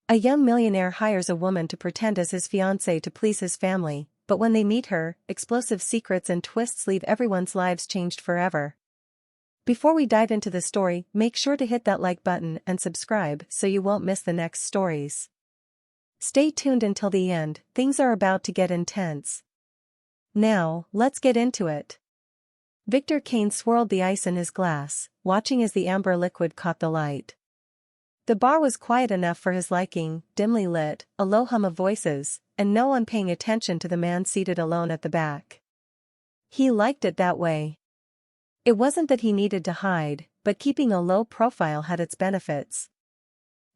A young millionaire hires a woman to pretend as his fiancée to please his family, but when they meet her, explosive secrets and twists leave everyone's lives changed forever. Before we dive into the story, make sure to hit that like button and subscribe so you won't miss the next stories. Stay tuned until the end, things are about to get intense. Now, let's get into it. Victor Kane swirled the ice in his glass, watching as the amber liquid caught the light. The bar was quiet enough for his liking, dimly lit, a low hum of voices, and no one paying attention to the man seated alone at the back. He liked it that way. It wasn't that he needed to hide, but keeping a low profile had its benefits.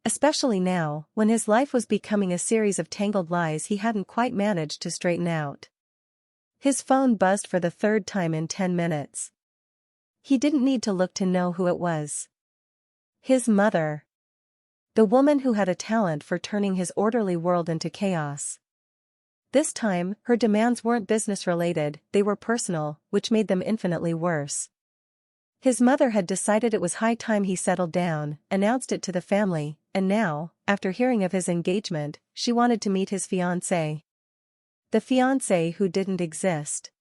Especially now, when his life was becoming a series of tangled lies he hadn't quite managed to straighten out. His phone buzzed for the third time in 10 minutes. He didn't need to look to know who it was. His mother. The woman who had a talent for turning his orderly world into chaos. This time, her demands weren't business-related, they were personal, which made them infinitely worse. His mother had decided it was high time he settled down, announced it to the family, and now, after hearing of his engagement, she wanted to meet his fiancée. The fiancée who didn't exist.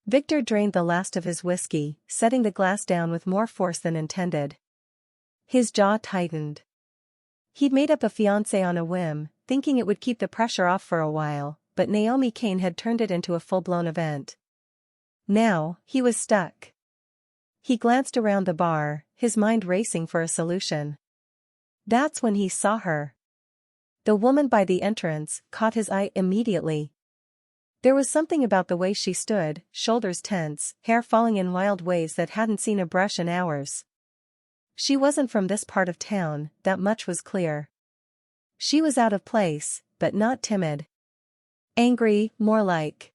Victor drained the last of his whiskey, setting the glass down with more force than intended. His jaw tightened. He'd made up a fiancée on a whim, thinking it would keep the pressure off for a while, but Naomi Kane had turned it into a full-blown event. Now, he was stuck. He glanced around the bar, his mind racing for a solution. That's when he saw her. The woman by the entrance caught his eye immediately. There was something about the way she stood, shoulders tense, hair falling in wild waves that hadn't seen a brush in hours. She wasn't from this part of town, that much was clear. She was out of place, but not timid. Angry, more like.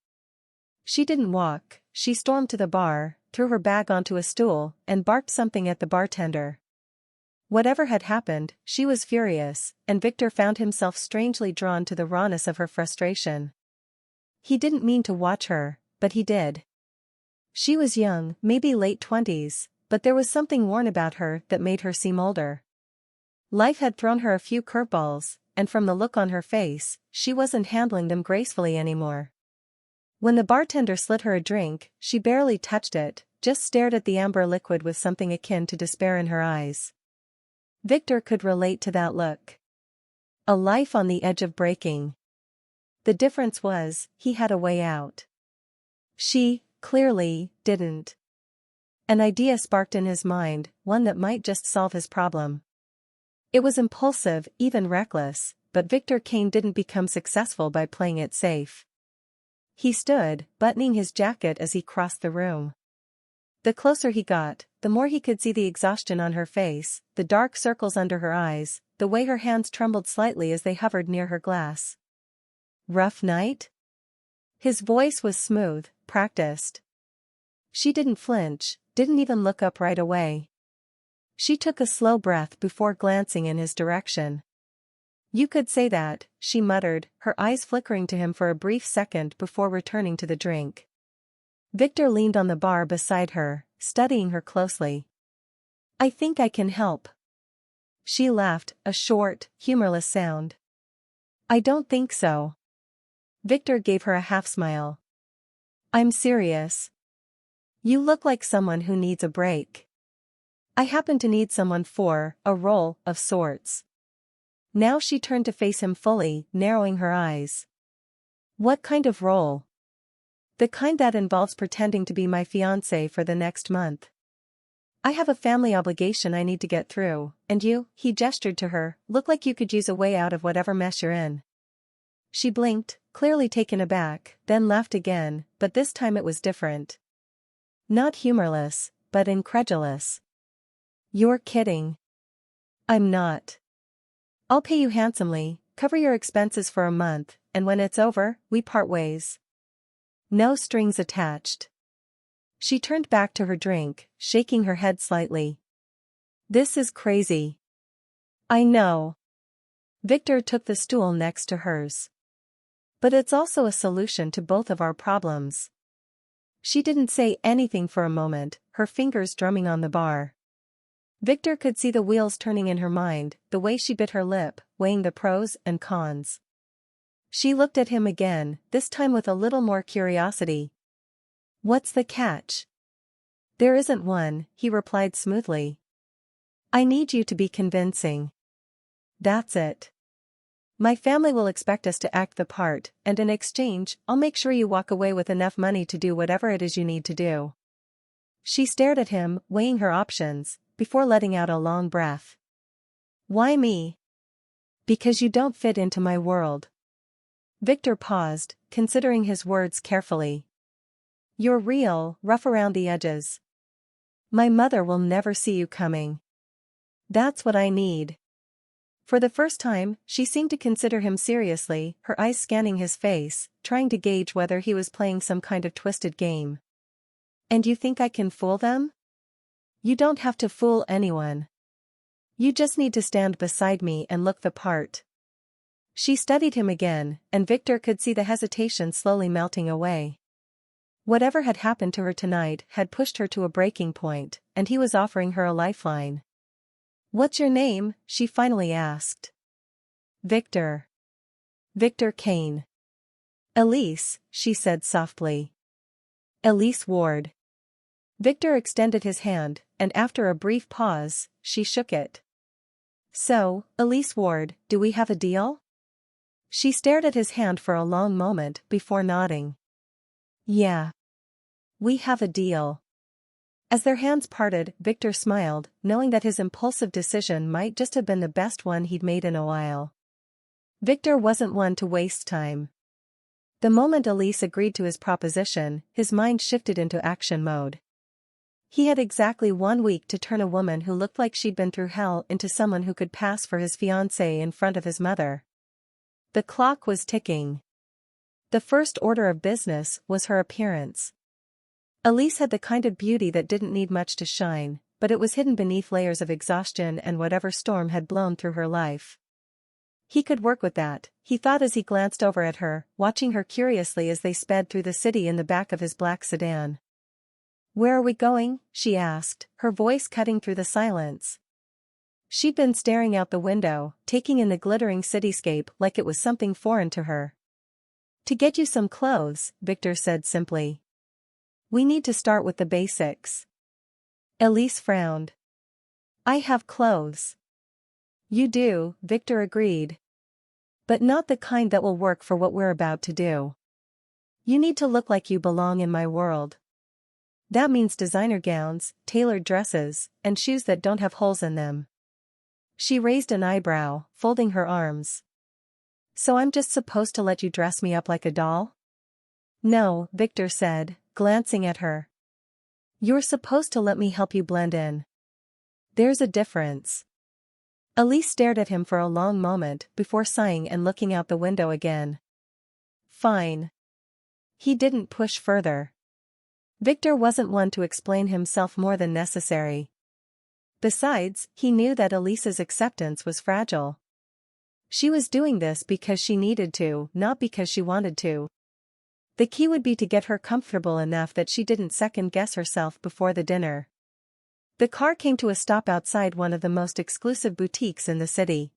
She didn't walk, she stormed to the bar, threw her bag onto a stool, and barked something at the bartender. Whatever had happened, she was furious, and Victor found himself strangely drawn to the rawness of her frustration. He didn't mean to watch her, but he did. She was young, maybe late 20s, but there was something worn about her that made her seem older. Life had thrown her a few curveballs, and from the look on her face, she wasn't handling them gracefully anymore. When the bartender slid her a drink, she barely touched it, just stared at the amber liquid with something akin to despair in her eyes. Victor could relate to that look. A life on the edge of breaking. The difference was, he had a way out. She, clearly, didn't. An idea sparked in his mind, one that might just solve his problem. It was impulsive, even reckless, but Victor Kane didn't become successful by playing it safe. He stood, buttoning his jacket as he crossed the room. The closer he got, the more he could see the exhaustion on her face, the dark circles under her eyes, the way her hands trembled slightly as they hovered near her glass. Rough night? His voice was smooth, practiced. She didn't flinch, didn't even look up right away. She took a slow breath before glancing in his direction. You could say that, she muttered, her eyes flickering to him for a brief second before returning to the drink. Victor leaned on the bar beside her, studying her closely. I think I can help. She laughed, a short, humorless sound. I don't think so. Victor gave her a half-smile. I'm serious. You look like someone who needs a break. I happen to need someone for a role of sorts. Now she turned to face him fully, narrowing her eyes. What kind of role? The kind that involves pretending to be my fiancé for the next month. I have a family obligation I need to get through, and you, he gestured to her, look like you could use a way out of whatever mess you're in. She blinked, clearly taken aback, then laughed again, but this time it was different. Not humorless, but incredulous. You're kidding. I'm not. I'll pay you handsomely, cover your expenses for a month, and when it's over, we part ways. No strings attached. She turned back to her drink, shaking her head slightly. This is crazy. I know. Victor took the stool next to hers. But it's also a solution to both of our problems. She didn't say anything for a moment, her fingers drumming on the bar. Victor could see the wheels turning in her mind, the way she bit her lip, weighing the pros and cons. She looked at him again, this time with a little more curiosity. "What's the catch?" "There isn't one," he replied smoothly. "I need you to be convincing. That's it. My family will expect us to act the part, and in exchange, I'll make sure you walk away with enough money to do whatever it is you need to do." She stared at him, weighing her options, before letting out a long breath. "Why me?" "Because you don't fit into my world." Victor paused, considering his words carefully. "You're real, rough around the edges. My mother will never see you coming. That's what I need." For the first time, she seemed to consider him seriously, her eyes scanning his face, trying to gauge whether he was playing some kind of twisted game. "And you think I can fool them?" "You don't have to fool anyone. You just need to stand beside me and look the part." She studied him again, and Victor could see the hesitation slowly melting away. Whatever had happened to her tonight had pushed her to a breaking point, and he was offering her a lifeline. "What's your name?" she finally asked. "Victor. Victor Kane." "Elise," she said softly. "Elise Ward." Victor extended his hand, and after a brief pause, she shook it. "So, Elise Ward, do we have a deal?" She stared at his hand for a long moment before nodding. "Yeah. We have a deal." As their hands parted, Victor smiled, knowing that his impulsive decision might just have been the best one he'd made in a while. Victor wasn't one to waste time. The moment Elise agreed to his proposition, his mind shifted into action mode. He had exactly 1 week to turn a woman who looked like she'd been through hell into someone who could pass for his fiancée in front of his mother. The clock was ticking. The first order of business was her appearance. Elise had the kind of beauty that didn't need much to shine, but it was hidden beneath layers of exhaustion and whatever storm had blown through her life. He could work with that, he thought as he glanced over at her, watching her curiously as they sped through the city in the back of his black sedan. "Where are we going?" she asked, her voice cutting through the silence. She'd been staring out the window, taking in the glittering cityscape like it was something foreign to her. "To get you some clothes," Victor said simply. "We need to start with the basics." Elise frowned. "I have clothes." "You do," Victor agreed. "But not the kind that will work for what we're about to do. You need to look like you belong in my world. That means designer gowns, tailored dresses, and shoes that don't have holes in them." She raised an eyebrow, folding her arms. "So I'm just supposed to let you dress me up like a doll?" "No," Victor said, glancing at her. "You're supposed to let me help you blend in. There's a difference." Elise stared at him for a long moment before sighing and looking out the window again. "Fine." He didn't push further. Victor wasn't one to explain himself more than necessary. Besides, he knew that Elise's acceptance was fragile. She was doing this because she needed to, not because she wanted to. The key would be to get her comfortable enough that she didn't second-guess herself before the dinner. The car came to a stop outside one of the most exclusive boutiques in the city.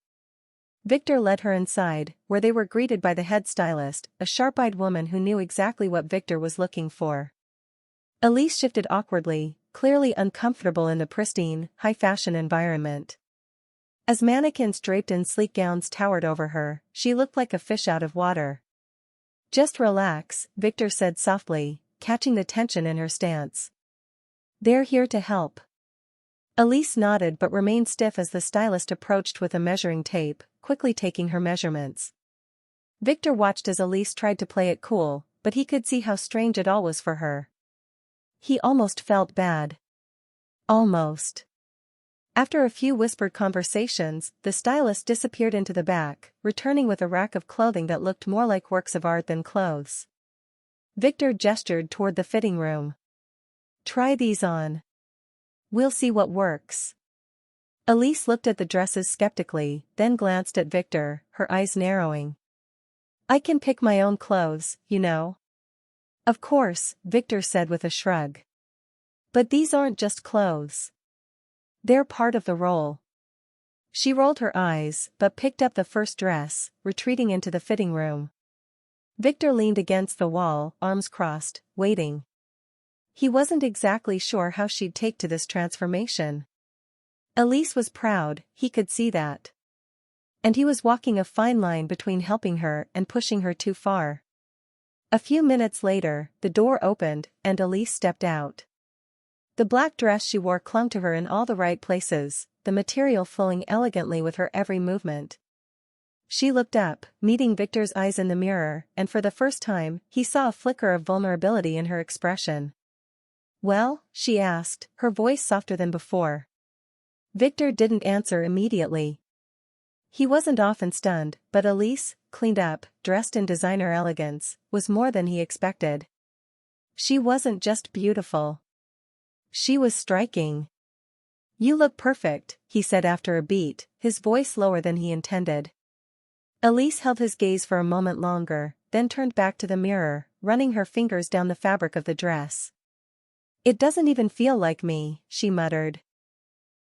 Victor led her inside, where they were greeted by the head stylist, a sharp-eyed woman who knew exactly what Victor was looking for. Elise shifted awkwardly, clearly uncomfortable in the pristine, high-fashion environment. As mannequins draped in sleek gowns towered over her, she looked like a fish out of water. "Just relax," Victor said softly, catching the tension in her stance. "They're here to help." Elise nodded but remained stiff as the stylist approached with a measuring tape, quickly taking her measurements. Victor watched as Elise tried to play it cool, but he could see how strange it all was for her. He almost felt bad. Almost. After a few whispered conversations, the stylist disappeared into the back, returning with a rack of clothing that looked more like works of art than clothes. Victor gestured toward the fitting room. "Try these on. We'll see what works." Elise looked at the dresses skeptically, then glanced at Victor, her eyes narrowing. "I can pick my own clothes, you know." "Of course," Victor said with a shrug. "But these aren't just clothes. They're part of the role. She rolled her eyes, but picked up the first dress, retreating into the fitting room. Victor leaned against the wall, arms crossed, waiting. He wasn't exactly sure how she'd take to this transformation. Elise was proud, he could see that. And he was walking a fine line between helping her and pushing her too far. A few minutes later, the door opened, and Elise stepped out. The black dress she wore clung to her in all the right places, the material flowing elegantly with her every movement. She looked up, meeting Victor's eyes in the mirror, and for the first time, he saw a flicker of vulnerability in her expression. "Well?" she asked, her voice softer than before. Victor didn't answer immediately. He wasn't often stunned, but Elise, cleaned up, dressed in designer elegance, was more than he expected. She wasn't just beautiful. She was striking. "You look perfect," he said after a beat, his voice lower than he intended. Elise held his gaze for a moment longer, then turned back to the mirror, running her fingers down the fabric of the dress. "It doesn't even feel like me," she muttered.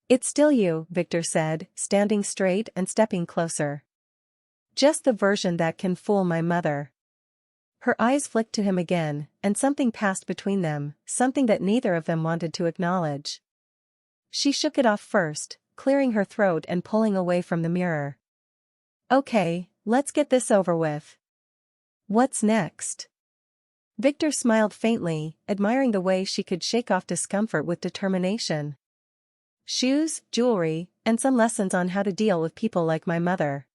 "It's still you," Victor said, standing straight and stepping closer. "Just the version that can fool my mother." Her eyes flicked to him again, and something passed between them, something that neither of them wanted to acknowledge. She shook it off first, clearing her throat and pulling away from the mirror. "Okay, let's get this over with. What's next?" Victor smiled faintly, admiring the way she could shake off discomfort with determination. "Shoes, jewelry, and some lessons on how to deal with people like my mother."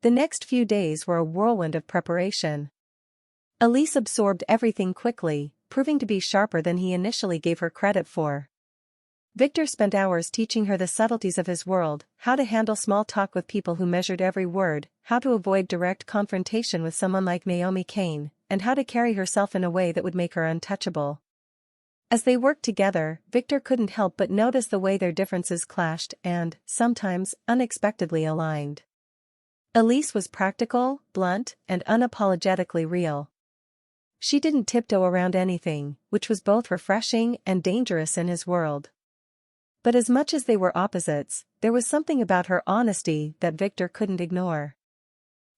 The next few days were a whirlwind of preparation. Elise absorbed everything quickly, proving to be sharper than he initially gave her credit for. Victor spent hours teaching her the subtleties of his world, how to handle small talk with people who measured every word, how to avoid direct confrontation with someone like Naomi Cain, and how to carry herself in a way that would make her untouchable. As they worked together, Victor couldn't help but notice the way their differences clashed and, sometimes, unexpectedly aligned. Elise was practical, blunt, and unapologetically real. She didn't tiptoe around anything, which was both refreshing and dangerous in his world. But as much as they were opposites, there was something about her honesty that Victor couldn't ignore.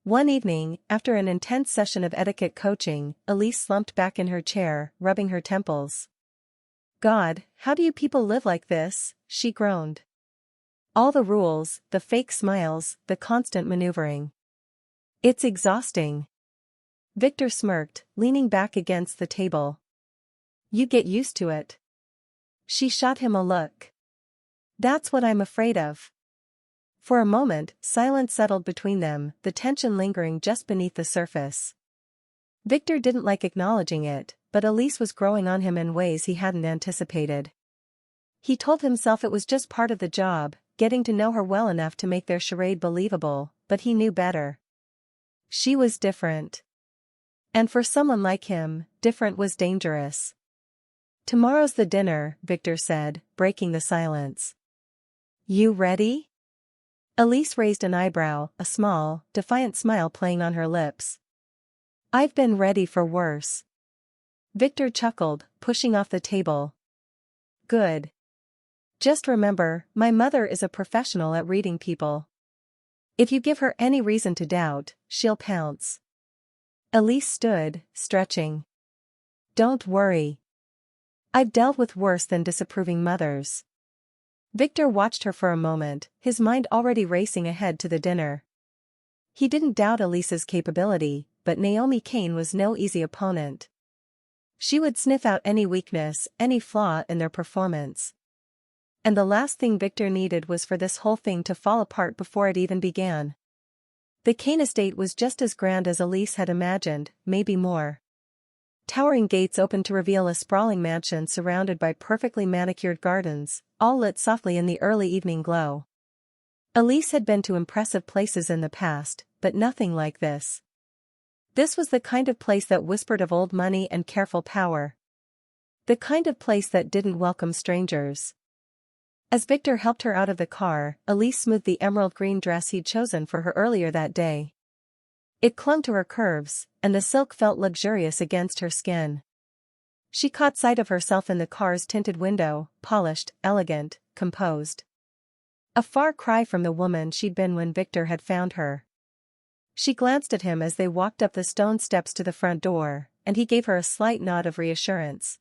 One evening, after an intense session of etiquette coaching, Elise slumped back in her chair, rubbing her temples. "God, how do you people live like this?" she groaned. "All the rules, the fake smiles, the constant maneuvering. It's exhausting." Victor smirked, leaning back against the table. "You get used to it." She shot him a look. "That's what I'm afraid of." For a moment, silence settled between them, the tension lingering just beneath the surface. Victor didn't like acknowledging it, but Elise was growing on him in ways he hadn't anticipated. He told himself it was just part of the job, getting to know her well enough to make their charade believable, but he knew better. She was different. And for someone like him, different was dangerous. "Tomorrow's the dinner," Victor said, breaking the silence. "You ready?" Elise raised an eyebrow, a small, defiant smile playing on her lips. "I've been ready for worse." Victor chuckled, pushing off the table. "Good. Just remember, my mother is a professional at reading people. If you give her any reason to doubt, she'll pounce." Elise stood, stretching. "Don't worry. I've dealt with worse than disapproving mothers." Victor watched her for a moment, his mind already racing ahead to the dinner. He didn't doubt Elise's capability, but Naomi Cain was no easy opponent. She would sniff out any weakness, any flaw in their performance. And the last thing Victor needed was for this whole thing to fall apart before it even began. The Cain estate was just as grand as Elise had imagined, maybe more. Towering gates opened to reveal a sprawling mansion surrounded by perfectly manicured gardens, all lit softly in the early evening glow. Elise had been to impressive places in the past, but nothing like this. This was the kind of place that whispered of old money and careful power. The kind of place that didn't welcome strangers. As Victor helped her out of the car, Elise smoothed the emerald green dress he'd chosen for her earlier that day. It clung to her curves, and the silk felt luxurious against her skin. She caught sight of herself in the car's tinted window, polished, elegant, composed. A far cry from the woman she'd been when Victor had found her. She glanced at him as they walked up the stone steps to the front door, and he gave her a slight nod of reassurance.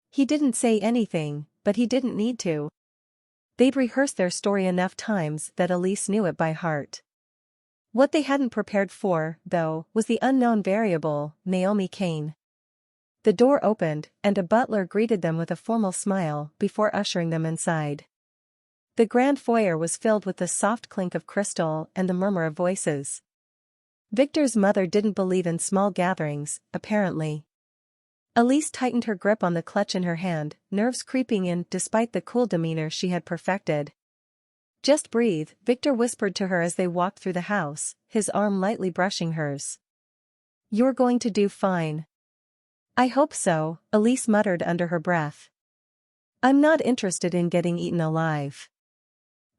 He didn't say anything, but he didn't need to. They'd rehearsed their story enough times that Elise knew it by heart. What they hadn't prepared for, though, was the unknown variable, Naomi Kane. The door opened, and a butler greeted them with a formal smile before ushering them inside. The grand foyer was filled with the soft clink of crystal and the murmur of voices. Victor's mother didn't believe in small gatherings, apparently. Elise tightened her grip on the clutch in her hand, nerves creeping in despite the cool demeanor she had perfected. "Just breathe," Victor whispered to her as they walked through the house, his arm lightly brushing hers. "You're going to do fine." "I hope so," Elise muttered under her breath. "I'm not interested in getting eaten alive."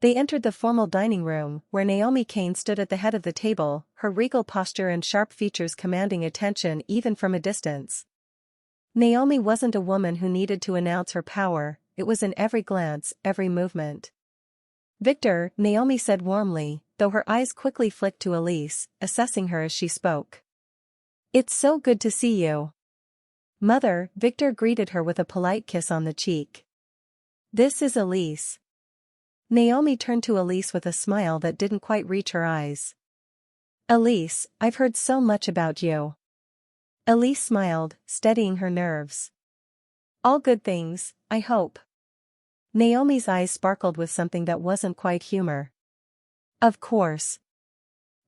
They entered the formal dining room, where Naomi Kane stood at the head of the table, her regal posture and sharp features commanding attention even from a distance. Naomi wasn't a woman who needed to announce her power, it was in every glance, every movement. "Victor," Naomi said warmly, though her eyes quickly flicked to Elise, assessing her as she spoke. "It's so good to see you." "Mother," Victor greeted her with a polite kiss on the cheek. "This is Elise." Naomi turned to Elise with a smile that didn't quite reach her eyes. "Elise, I've heard so much about you." Elise smiled, steadying her nerves. "All good things, I hope." Naomi's eyes sparkled with something that wasn't quite humor. "Of course."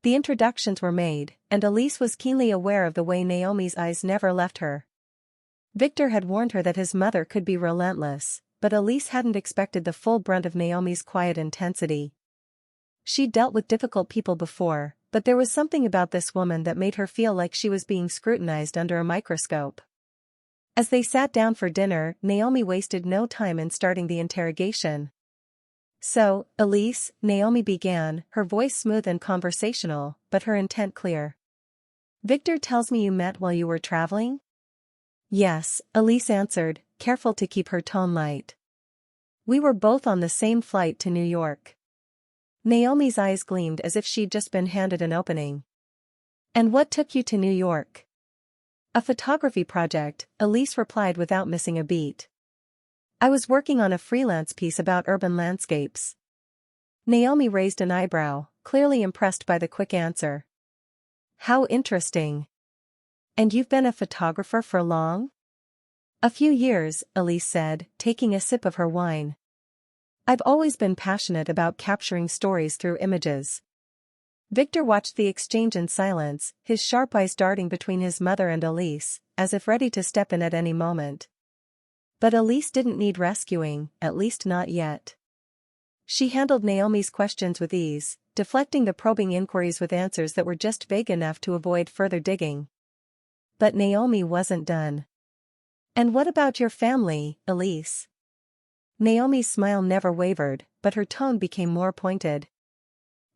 The introductions were made, and Elise was keenly aware of the way Naomi's eyes never left her. Victor had warned her that his mother could be relentless, but Elise hadn't expected the full brunt of Naomi's quiet intensity. She'd dealt with difficult people before, but there was something about this woman that made her feel like she was being scrutinized under a microscope. As they sat down for dinner, Naomi wasted no time in starting the interrogation. "So, Elise," Naomi began, her voice smooth and conversational, but her intent clear. "Victor tells me you met while you were traveling?" "Yes," Elise answered, careful to keep her tone light. "We were both on the same flight to New York." Naomi's eyes gleamed as if she'd just been handed an opening. "And what took you to New York?" "A photography project," Elise replied without missing a beat. "I was working on a freelance piece about urban landscapes." Naomi raised an eyebrow, clearly impressed by the quick answer. "How interesting. And you've been a photographer for long?" "A few years," Elise said, taking a sip of her wine. "I've always been passionate about capturing stories through images." Victor watched the exchange in silence, his sharp eyes darting between his mother and Elise, as if ready to step in at any moment. But Elise didn't need rescuing, at least not yet. She handled Naomi's questions with ease, deflecting the probing inquiries with answers that were just vague enough to avoid further digging. But Naomi wasn't done. "And what about your family, Elise?" Naomi's smile never wavered, but her tone became more pointed.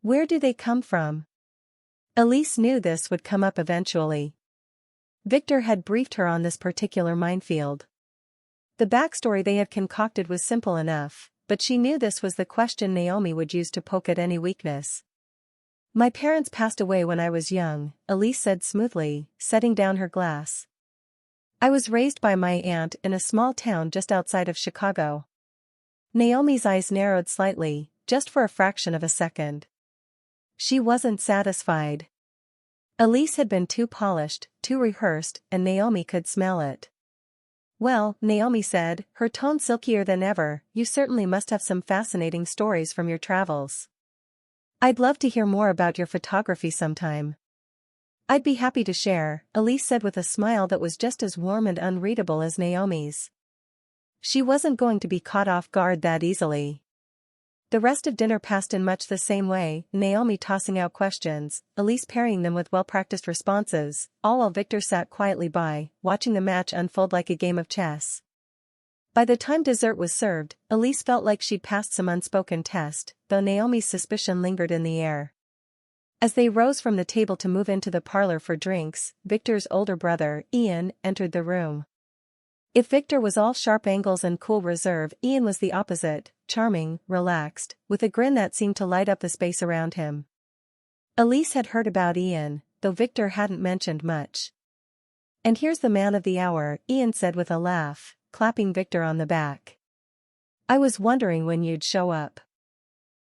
"Where do they come from?" Elise knew this would come up eventually. Victor had briefed her on this particular minefield. The backstory they had concocted was simple enough, but she knew this was the question Naomi would use to poke at any weakness. "My parents passed away when I was young," Elise said smoothly, setting down her glass. "I was raised by my aunt in a small town just outside of Chicago." Naomi's eyes narrowed slightly, just for a fraction of a second. She wasn't satisfied. Elise had been too polished, too rehearsed, and Naomi could smell it. "Well," Naomi said, her tone silkier than ever, "you certainly must have some fascinating stories from your travels. I'd love to hear more about your photography sometime." "I'd be happy to share," Elise said with a smile that was just as warm and unreadable as Naomi's. She wasn't going to be caught off guard that easily. The rest of dinner passed in much the same way, Naomi tossing out questions, Elise parrying them with well-practiced responses, all while Victor sat quietly by, watching the match unfold like a game of chess. By the time dessert was served, Elise felt like she'd passed some unspoken test, though Naomi's suspicion lingered in the air. As they rose from the table to move into the parlor for drinks, Victor's older brother, Ian, entered the room. If Victor was all sharp angles and cool reserve, Ian was the opposite, charming, relaxed, with a grin that seemed to light up the space around him. Elise had heard about Ian, though Victor hadn't mentioned much. "And here's the man of the hour," Ian said with a laugh, clapping Victor on the back. "I was wondering when you'd show up."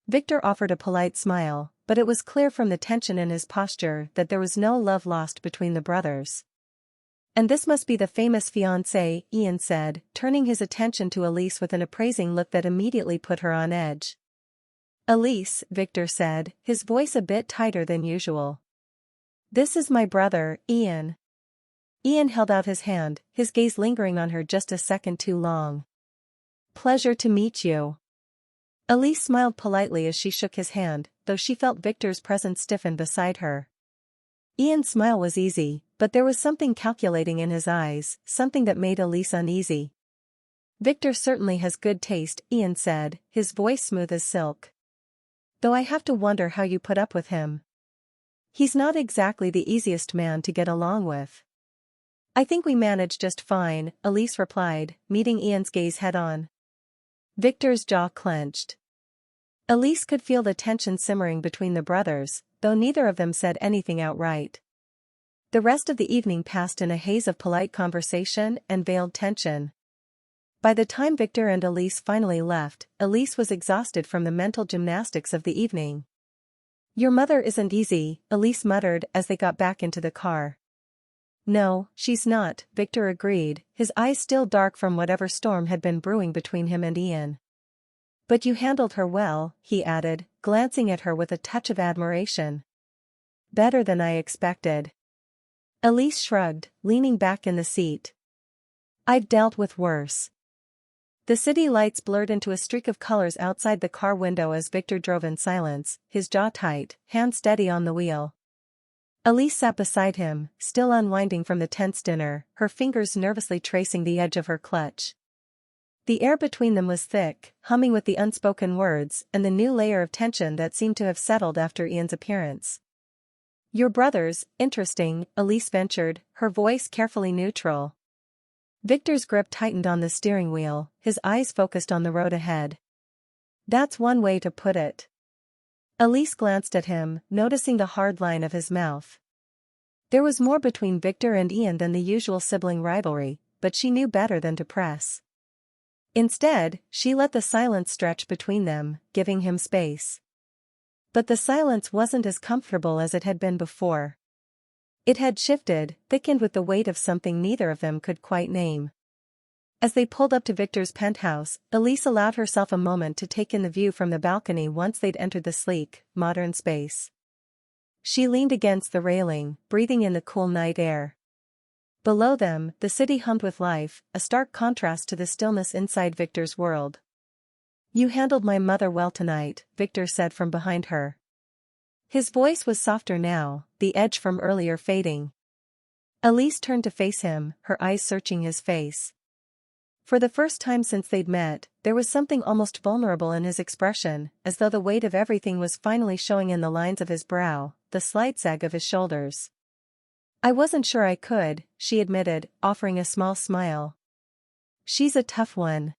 Victor offered a polite smile, but it was clear from the tension in his posture that there was no love lost between the brothers. "And this must be the famous fiancée," Ian said, turning his attention to Elise with an appraising look that immediately put her on edge. "Elise," Victor said, his voice a bit tighter than usual. "This is my brother, Ian." Ian held out his hand, his gaze lingering on her just a second too long. "Pleasure to meet you." Elise smiled politely as she shook his hand, though she felt Victor's presence stiffen beside her. Ian's smile was easy, but there was something calculating in his eyes, something that made Elise uneasy. "Victor certainly has good taste," Ian said, his voice smooth as silk. "Though I have to wonder how you put up with him. He's not exactly the easiest man to get along with." "I think we manage just fine," Elise replied, meeting Ian's gaze head-on. Victor's jaw clenched. Elise could feel the tension simmering between the brothers, though neither of them said anything outright. The rest of the evening passed in a haze of polite conversation and veiled tension. By the time Victor and Elise finally left, Elise was exhausted from the mental gymnastics of the evening. "Your mother isn't easy," Elise muttered as they got back into the car. "No, she's not," Victor agreed, his eyes still dark from whatever storm had been brewing between him and Ian. "But you handled her well," he added, glancing at her with a touch of admiration. "Better than I expected." Elise shrugged, leaning back in the seat. "I've dealt with worse." The city lights blurred into a streak of colors outside the car window as Victor drove in silence, his jaw tight, hand steady on the wheel. Elise sat beside him, still unwinding from the tense dinner, her fingers nervously tracing the edge of her clutch. The air between them was thick, humming with the unspoken words and the new layer of tension that seemed to have settled after Ian's appearance. "Your brother's interesting," Elise ventured, her voice carefully neutral. Victor's grip tightened on the steering wheel, his eyes focused on the road ahead. "That's one way to put it." Elise glanced at him, noticing the hard line of his mouth. There was more between Victor and Ian than the usual sibling rivalry, but she knew better than to press. Instead, she let the silence stretch between them, giving him space. But the silence wasn't as comfortable as it had been before. It had shifted, thickened with the weight of something neither of them could quite name. As they pulled up to Victor's penthouse, Elise allowed herself a moment to take in the view from the balcony once they'd entered the sleek, modern space. She leaned against the railing, breathing in the cool night air. Below them, the city hummed with life, a stark contrast to the stillness inside Victor's world. "You handled my mother well tonight," Victor said from behind her. His voice was softer now, the edge from earlier fading. Elise turned to face him, her eyes searching his face. For the first time since they'd met, there was something almost vulnerable in his expression, as though the weight of everything was finally showing in the lines of his brow, the slight sag of his shoulders. "I wasn't sure I could," she admitted, offering a small smile. "She's a tough one."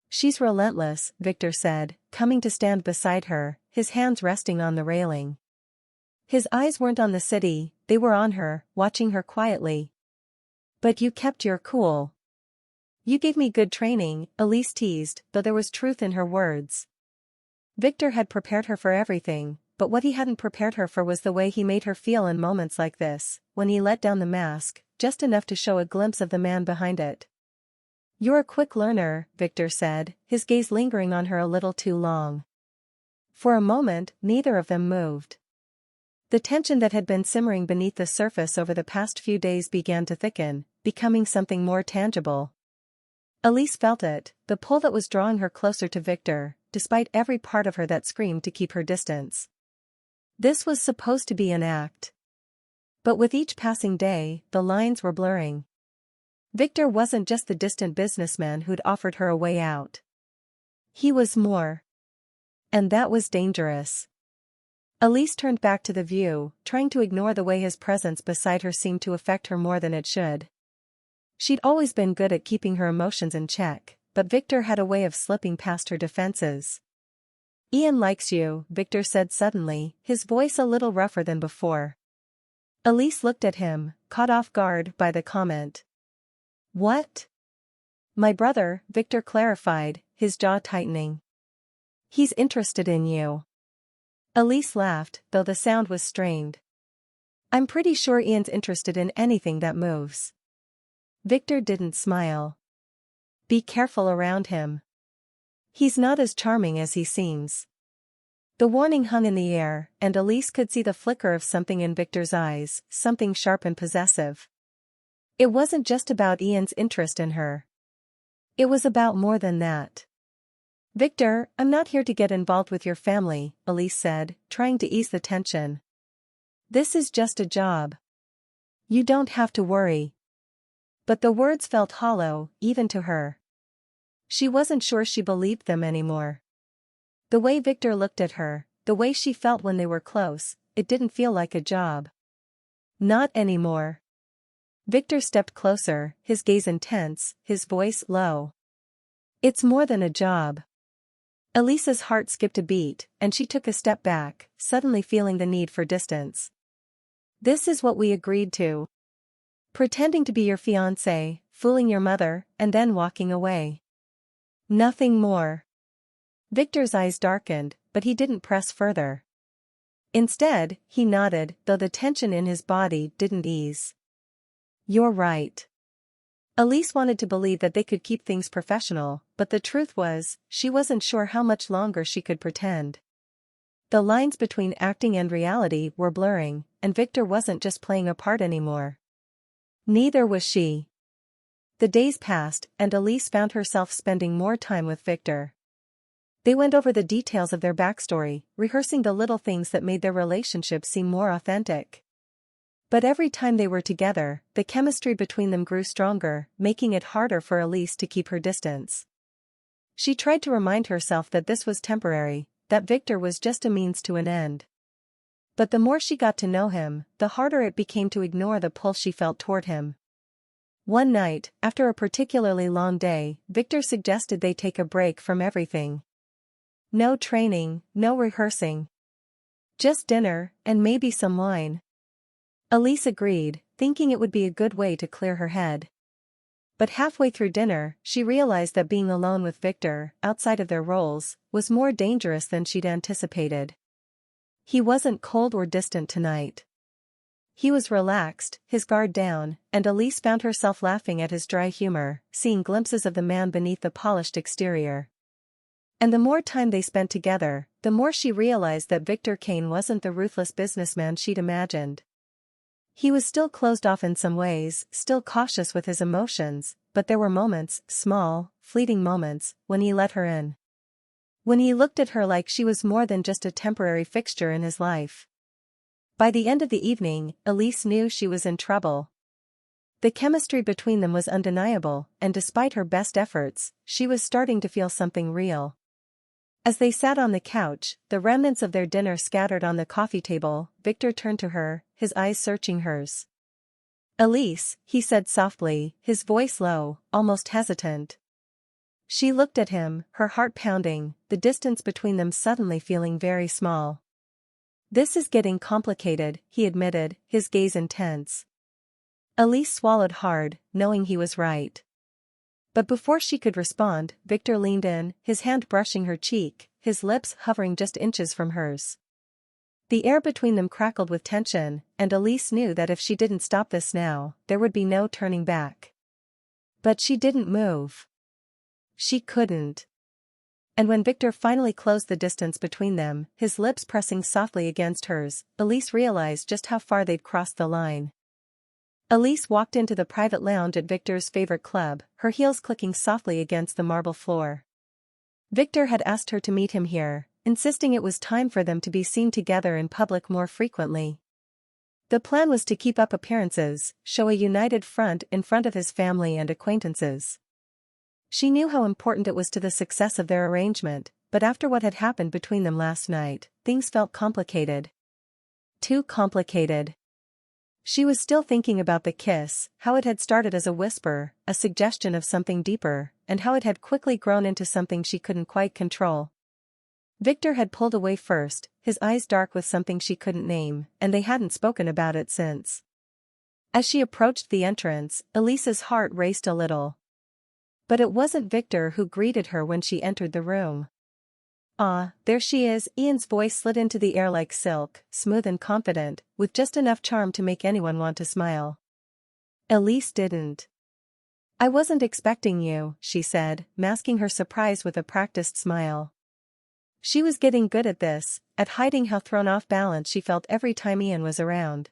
"She's relentless," Victor said, coming to stand beside her, his hands resting on the railing. His eyes weren't on the city, they were on her, watching her quietly. "But you kept your cool." "You gave me good training," Elise teased, though there was truth in her words. Victor had prepared her for everything, but what he hadn't prepared her for was the way he made her feel in moments like this, when he let down the mask, just enough to show a glimpse of the man behind it. "You're a quick learner," Victor said, his gaze lingering on her a little too long. For a moment, neither of them moved. The tension that had been simmering beneath the surface over the past few days began to thicken, becoming something more tangible. Elise felt it, the pull that was drawing her closer to Victor, despite every part of her that screamed to keep her distance. This was supposed to be an act. But with each passing day, the lines were blurring. Victor wasn't just the distant businessman who'd offered her a way out. He was more. And that was dangerous. Elise turned back to the view, trying to ignore the way his presence beside her seemed to affect her more than it should. She'd always been good at keeping her emotions in check, but Victor had a way of slipping past her defenses. "Ian likes you," Victor said suddenly, his voice a little rougher than before. Elise looked at him, caught off guard by the comment. "What?" "My brother," Victor clarified, his jaw tightening. "He's interested in you." Elise laughed, though the sound was strained. "I'm pretty sure Ian's interested in anything that moves." Victor didn't smile. "Be careful around him. He's not as charming as he seems." The warning hung in the air, and Elise could see the flicker of something in Victor's eyes, something sharp and possessive. It wasn't just about Ian's interest in her. It was about more than that. "Victor, I'm not here to get involved with your family," Elise said, trying to ease the tension. "This is just a job. You don't have to worry." But the words felt hollow, even to her. She wasn't sure she believed them anymore. The way Victor looked at her, the way she felt when they were close, it didn't feel like a job. Not anymore. Victor stepped closer, his gaze intense, his voice low. "It's more than a job." Elise's heart skipped a beat, and she took a step back, suddenly feeling the need for distance. "This is what we agreed to. Pretending to be your fiancé, fooling your mother, and then walking away. Nothing more." Victor's eyes darkened, but he didn't press further. Instead, he nodded, though the tension in his body didn't ease. "You're right." Elise wanted to believe that they could keep things professional, but the truth was, she wasn't sure how much longer she could pretend. The lines between acting and reality were blurring, and Victor wasn't just playing a part anymore. Neither was she. The days passed, and Elise found herself spending more time with Victor. They went over the details of their backstory, rehearsing the little things that made their relationship seem more authentic. But every time they were together, the chemistry between them grew stronger, making it harder for Elise to keep her distance. She tried to remind herself that this was temporary, that Victor was just a means to an end. But the more she got to know him, the harder it became to ignore the pull she felt toward him. One night, after a particularly long day, Victor suggested they take a break from everything. No training, no rehearsing. Just dinner, and maybe some wine. Elise agreed, thinking it would be a good way to clear her head. But halfway through dinner, she realized that being alone with Victor, outside of their roles, was more dangerous than she'd anticipated. He wasn't cold or distant tonight. He was relaxed, his guard down, and Elise found herself laughing at his dry humor, seeing glimpses of the man beneath the polished exterior. And the more time they spent together, the more she realized that Victor Kane wasn't the ruthless businessman she'd imagined. He was still closed off in some ways, still cautious with his emotions, but there were moments, small, fleeting moments, when he let her in. When he looked at her like she was more than just a temporary fixture in his life. By the end of the evening, Elise knew she was in trouble. The chemistry between them was undeniable, and despite her best efforts, she was starting to feel something real. As they sat on the couch, the remnants of their dinner scattered on the coffee table, Victor turned to her, his eyes searching hers. "Elise," he said softly, his voice low, almost hesitant. She looked at him, her heart pounding, the distance between them suddenly feeling very small. "This is getting complicated," he admitted, his gaze intense. Elise swallowed hard, knowing he was right. But before she could respond, Victor leaned in, his hand brushing her cheek, his lips hovering just inches from hers. The air between them crackled with tension, and Elise knew that if she didn't stop this now, there would be no turning back. But she didn't move. She couldn't. And when Victor finally closed the distance between them, his lips pressing softly against hers, Elise realized just how far they'd crossed the line. Elise walked into the private lounge at Victor's favorite club, her heels clicking softly against the marble floor. Victor had asked her to meet him here, insisting it was time for them to be seen together in public more frequently. The plan was to keep up appearances, show a united front in front of his family and acquaintances. She knew how important it was to the success of their arrangement, but after what had happened between them last night, things felt complicated. Too complicated. She was still thinking about the kiss, how it had started as a whisper, a suggestion of something deeper, and how it had quickly grown into something she couldn't quite control. Victor had pulled away first, his eyes dark with something she couldn't name, and they hadn't spoken about it since. As she approached the entrance, Elise's heart raced a little. But it wasn't Victor who greeted her when she entered the room. "Ah, there she is." Ian's voice slid into the air like silk, smooth and confident, with just enough charm to make anyone want to smile. Elise didn't. "I wasn't expecting you," she said, masking her surprise with a practiced smile. She was getting good at this, at hiding how thrown off balance she felt every time Ian was around.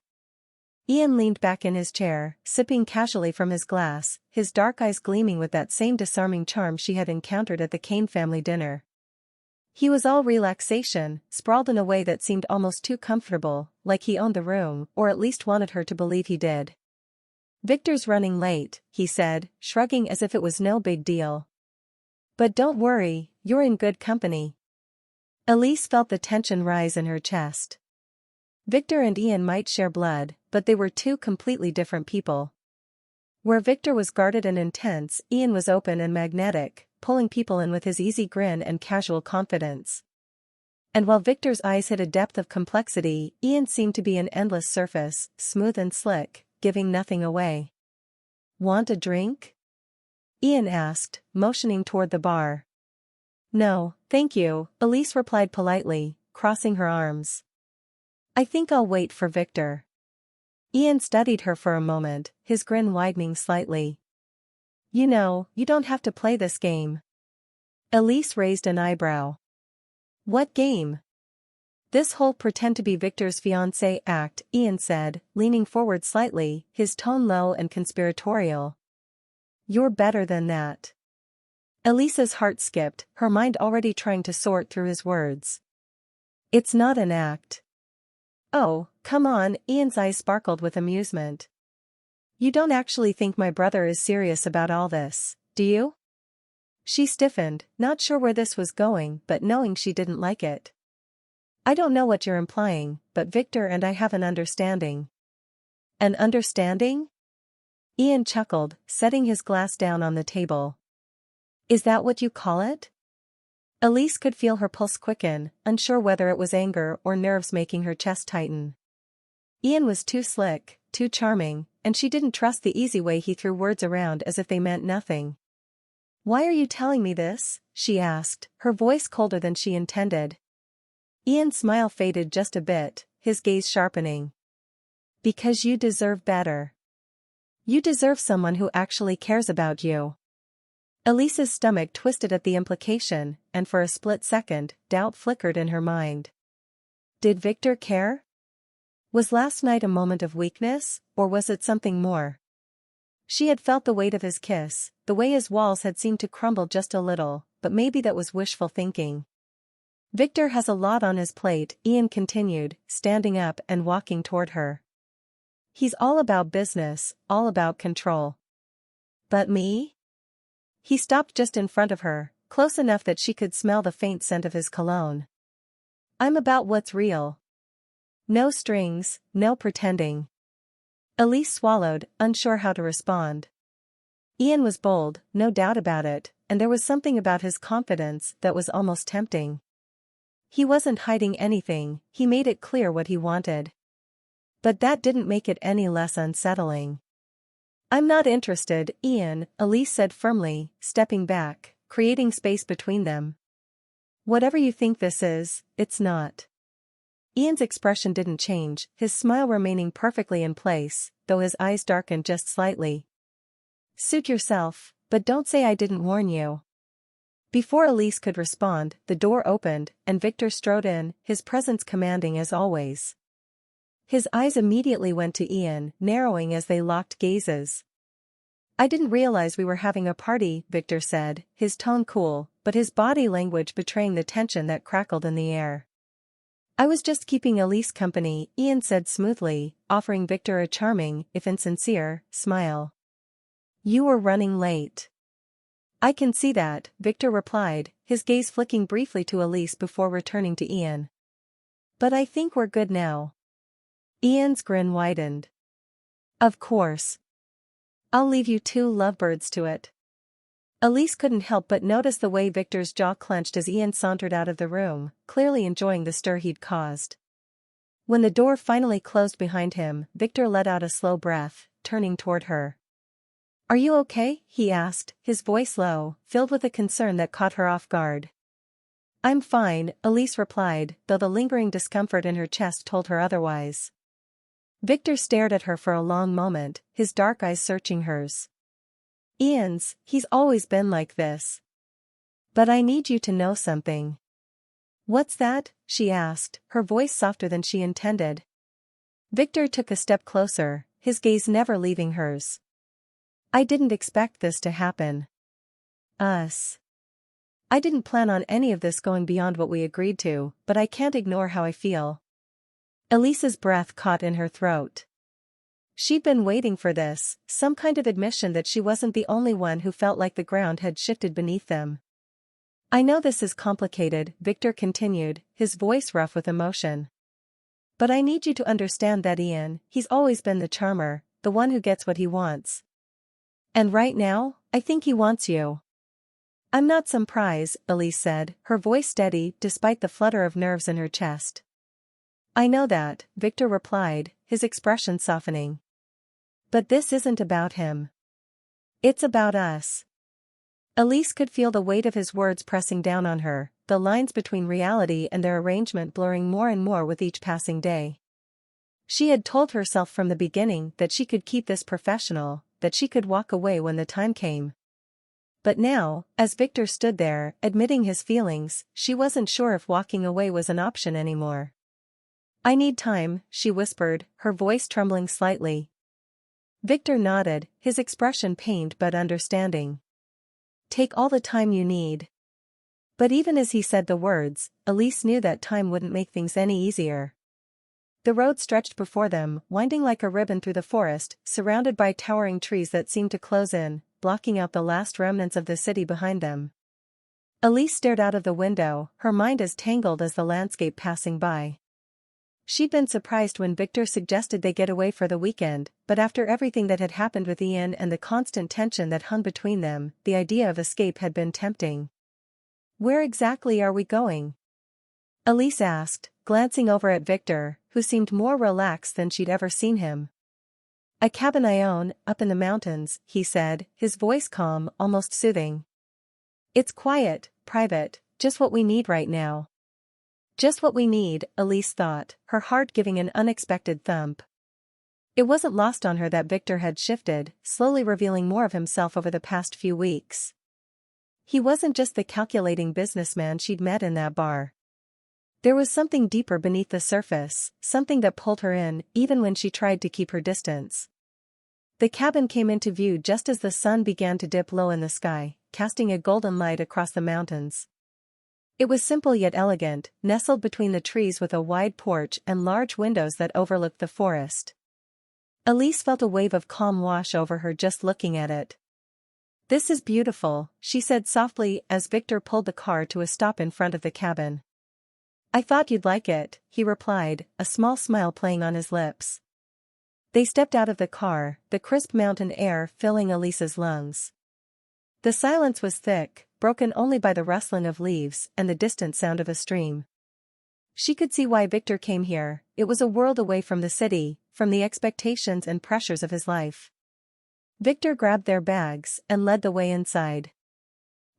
Ian leaned back in his chair, sipping casually from his glass, his dark eyes gleaming with that same disarming charm she had encountered at the Kane family dinner. He was all relaxation, sprawled in a way that seemed almost too comfortable, like he owned the room, or at least wanted her to believe he did. "Victor's running late," he said, shrugging as if it was no big deal. "But don't worry, you're in good company." Elise felt the tension rise in her chest. Victor and Ian might share blood, but they were two completely different people. Where Victor was guarded and intense, Ian was open and magnetic, pulling people in with his easy grin and casual confidence. And while Victor's eyes hid a depth of complexity, Ian seemed to be an endless surface, smooth and slick, giving nothing away. "Want a drink?" Ian asked, motioning toward the bar. "No, thank you," Elise replied politely, crossing her arms. "I think I'll wait for Victor." Ian studied her for a moment, his grin widening slightly. "You know, you don't have to play this game." Elise raised an eyebrow. "What game?" "This whole pretend to be Victor's fiancée act," Ian said, leaning forward slightly, his tone low and conspiratorial. "You're better than that." Elise's heart skipped, her mind already trying to sort through his words. "It's not an act." "Oh, come on," Ian's eyes sparkled with amusement. "You don't actually think my brother is serious about all this, do you?" She stiffened, not sure where this was going but knowing she didn't like it. "I don't know what you're implying, but Victor and I have an understanding." "An understanding?" Ian chuckled, setting his glass down on the table. "Is that what you call it?" Elise could feel her pulse quicken, unsure whether it was anger or nerves making her chest tighten. Ian was too slick, too charming, and she didn't trust the easy way he threw words around as if they meant nothing. "Why are you telling me this?" she asked, her voice colder than she intended. Ian's smile faded just a bit, his gaze sharpening. "Because you deserve better. You deserve someone who actually cares about you." Elise's stomach twisted at the implication, and for a split second, doubt flickered in her mind. Did Victor care? Was last night a moment of weakness, or was it something more? She had felt the weight of his kiss, the way his walls had seemed to crumble just a little, but maybe that was wishful thinking. "Victor has a lot on his plate," Ian continued, standing up and walking toward her. "He's all about business, all about control." "But me?" He stopped just in front of her, close enough that she could smell the faint scent of his cologne. "I'm about what's real. No strings, no pretending." Elise swallowed, unsure how to respond. Ian was bold, no doubt about it, and there was something about his confidence that was almost tempting. He wasn't hiding anything, he made it clear what he wanted. But that didn't make it any less unsettling. "I'm not interested, Ian," Elise said firmly, stepping back, creating space between them. "Whatever you think this is, it's not." Ian's expression didn't change, his smile remaining perfectly in place, though his eyes darkened just slightly. "Suit yourself, but don't say I didn't warn you." Before Elise could respond, the door opened, and Victor strode in, his presence commanding as always. His eyes immediately went to Ian, narrowing as they locked gazes. "I didn't realize we were having a party," Victor said, his tone cool, but his body language betraying the tension that crackled in the air. "I was just keeping Elise company," Ian said smoothly, offering Victor a charming, if insincere, smile. "You were running late." "I can see that," Victor replied, his gaze flicking briefly to Elise before returning to Ian. "But I think we're good now." Ian's grin widened. "Of course. I'll leave you two lovebirds to it." Elise couldn't help but notice the way Victor's jaw clenched as Ian sauntered out of the room, clearly enjoying the stir he'd caused. When the door finally closed behind him, Victor let out a slow breath, turning toward her. "Are you okay?" he asked, his voice low, filled with a concern that caught her off guard. "I'm fine," Elise replied, though the lingering discomfort in her chest told her otherwise. Victor stared at her for a long moment, his dark eyes searching hers. He's always been like this. But I need you to know something." "What's that?" she asked, her voice softer than she intended. Victor took a step closer, his gaze never leaving hers. "I didn't expect this to happen. Us. I didn't plan on any of this going beyond what we agreed to, but I can't ignore how I feel." Elise's breath caught in her throat. She'd been waiting for this, some kind of admission that she wasn't the only one who felt like the ground had shifted beneath them. "I know this is complicated," Victor continued, his voice rough with emotion. "But I need you to understand that he's always been the charmer, the one who gets what he wants. And right now, I think he wants you." "I'm not some prize," Elise said, her voice steady despite the flutter of nerves in her chest. "I know that," Victor replied, his expression softening. "But this isn't about him. It's about us." Elise could feel the weight of his words pressing down on her, the lines between reality and their arrangement blurring more and more with each passing day. She had told herself from the beginning that she could keep this professional, that she could walk away when the time came. But now, as Victor stood there, admitting his feelings, she wasn't sure if walking away was an option anymore. "I need time," she whispered, her voice trembling slightly. Victor nodded, his expression pained but understanding. "Take all the time you need." But even as he said the words, Elise knew that time wouldn't make things any easier. The road stretched before them, winding like a ribbon through the forest, surrounded by towering trees that seemed to close in, blocking out the last remnants of the city behind them. Elise stared out of the window, her mind as tangled as the landscape passing by. She'd been surprised when Victor suggested they get away for the weekend, but after everything that had happened with Ian and the constant tension that hung between them, the idea of escape had been tempting. "Where exactly are we going?" Elise asked, glancing over at Victor, who seemed more relaxed than she'd ever seen him. "A cabin I own, up in the mountains," he said, his voice calm, almost soothing. "It's quiet, private, just what we need right now." Just what we need, Elise thought, her heart giving an unexpected thump. It wasn't lost on her that Victor had shifted, slowly revealing more of himself over the past few weeks. He wasn't just the calculating businessman she'd met in that bar. There was something deeper beneath the surface, something that pulled her in, even when she tried to keep her distance. The cabin came into view just as the sun began to dip low in the sky, casting a golden light across the mountains. It was simple yet elegant, nestled between the trees with a wide porch and large windows that overlooked the forest. Elise felt a wave of calm wash over her just looking at it. "This is beautiful," she said softly as Victor pulled the car to a stop in front of the cabin. "I thought you'd like it," he replied, a small smile playing on his lips. They stepped out of the car, the crisp mountain air filling Elise's lungs. The silence was thick, broken only by the rustling of leaves and the distant sound of a stream. She could see why Victor came here. It was a world away from the city, from the expectations and pressures of his life. Victor grabbed their bags and led the way inside.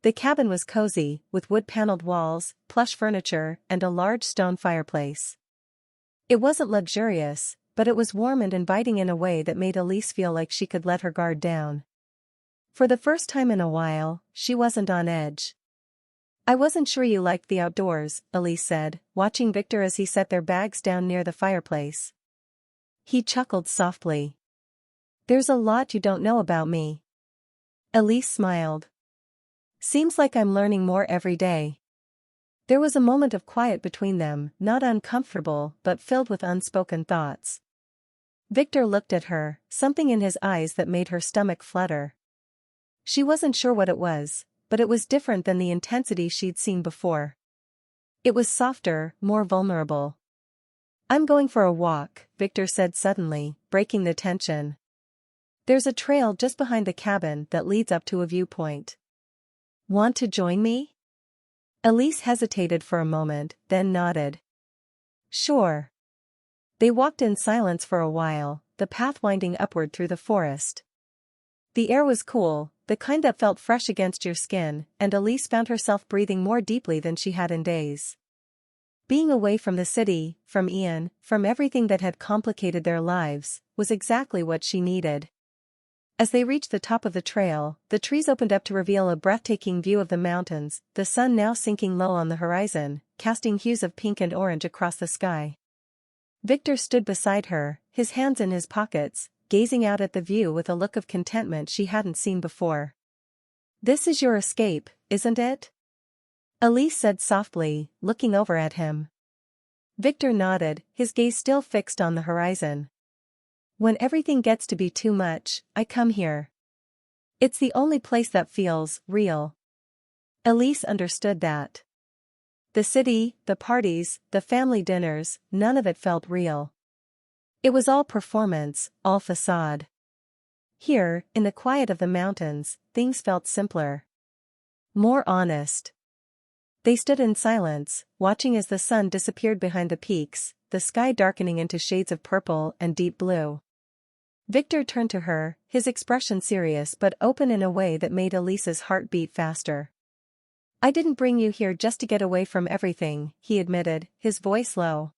The cabin was cozy, with wood-paneled walls, plush furniture, and a large stone fireplace. It wasn't luxurious, but it was warm and inviting in a way that made Elise feel like she could let her guard down. For the first time in a while, she wasn't on edge. "I wasn't sure you liked the outdoors," Elise said, watching Victor as he set their bags down near the fireplace. He chuckled softly. "There's a lot you don't know about me." Elise smiled. "Seems like I'm learning more every day." There was a moment of quiet between them, not uncomfortable but filled with unspoken thoughts. Victor looked at her, something in his eyes that made her stomach flutter. She wasn't sure what it was, but it was different than the intensity she'd seen before. It was softer, more vulnerable. "I'm going for a walk," Victor said suddenly, breaking the tension. "There's a trail just behind the cabin that leads up to a viewpoint. Want to join me? Elise hesitated for a moment, then nodded. Sure. They walked in silence for a while, the path winding upward through the forest. The air was cool, the kind that felt fresh against your skin, and Elise found herself breathing more deeply than she had in days. Being away from the city, from Ian, from everything that had complicated their lives, was exactly what she needed. As they reached the top of the trail, the trees opened up to reveal a breathtaking view of the mountains, the sun now sinking low on the horizon, casting hues of pink and orange across the sky. Victor stood beside her, his hands in his pockets, gazing out at the view with a look of contentment she hadn't seen before. This is your escape, isn't it? Elise said softly, looking over at him. Victor nodded, his gaze still fixed on the horizon. When everything gets to be too much, I come here. It's the only place that feels real. Elise understood that. The city, the parties, the family dinners, none of it felt real. It was all performance, all facade. Here, in the quiet of the mountains, things felt simpler. More honest. They stood in silence, watching as the sun disappeared behind the peaks, the sky darkening into shades of purple and deep blue. Victor turned to her, his expression serious but open in a way that made Elise's heart beat faster. I didn't bring you here just to get away from everything, he admitted, his voice low.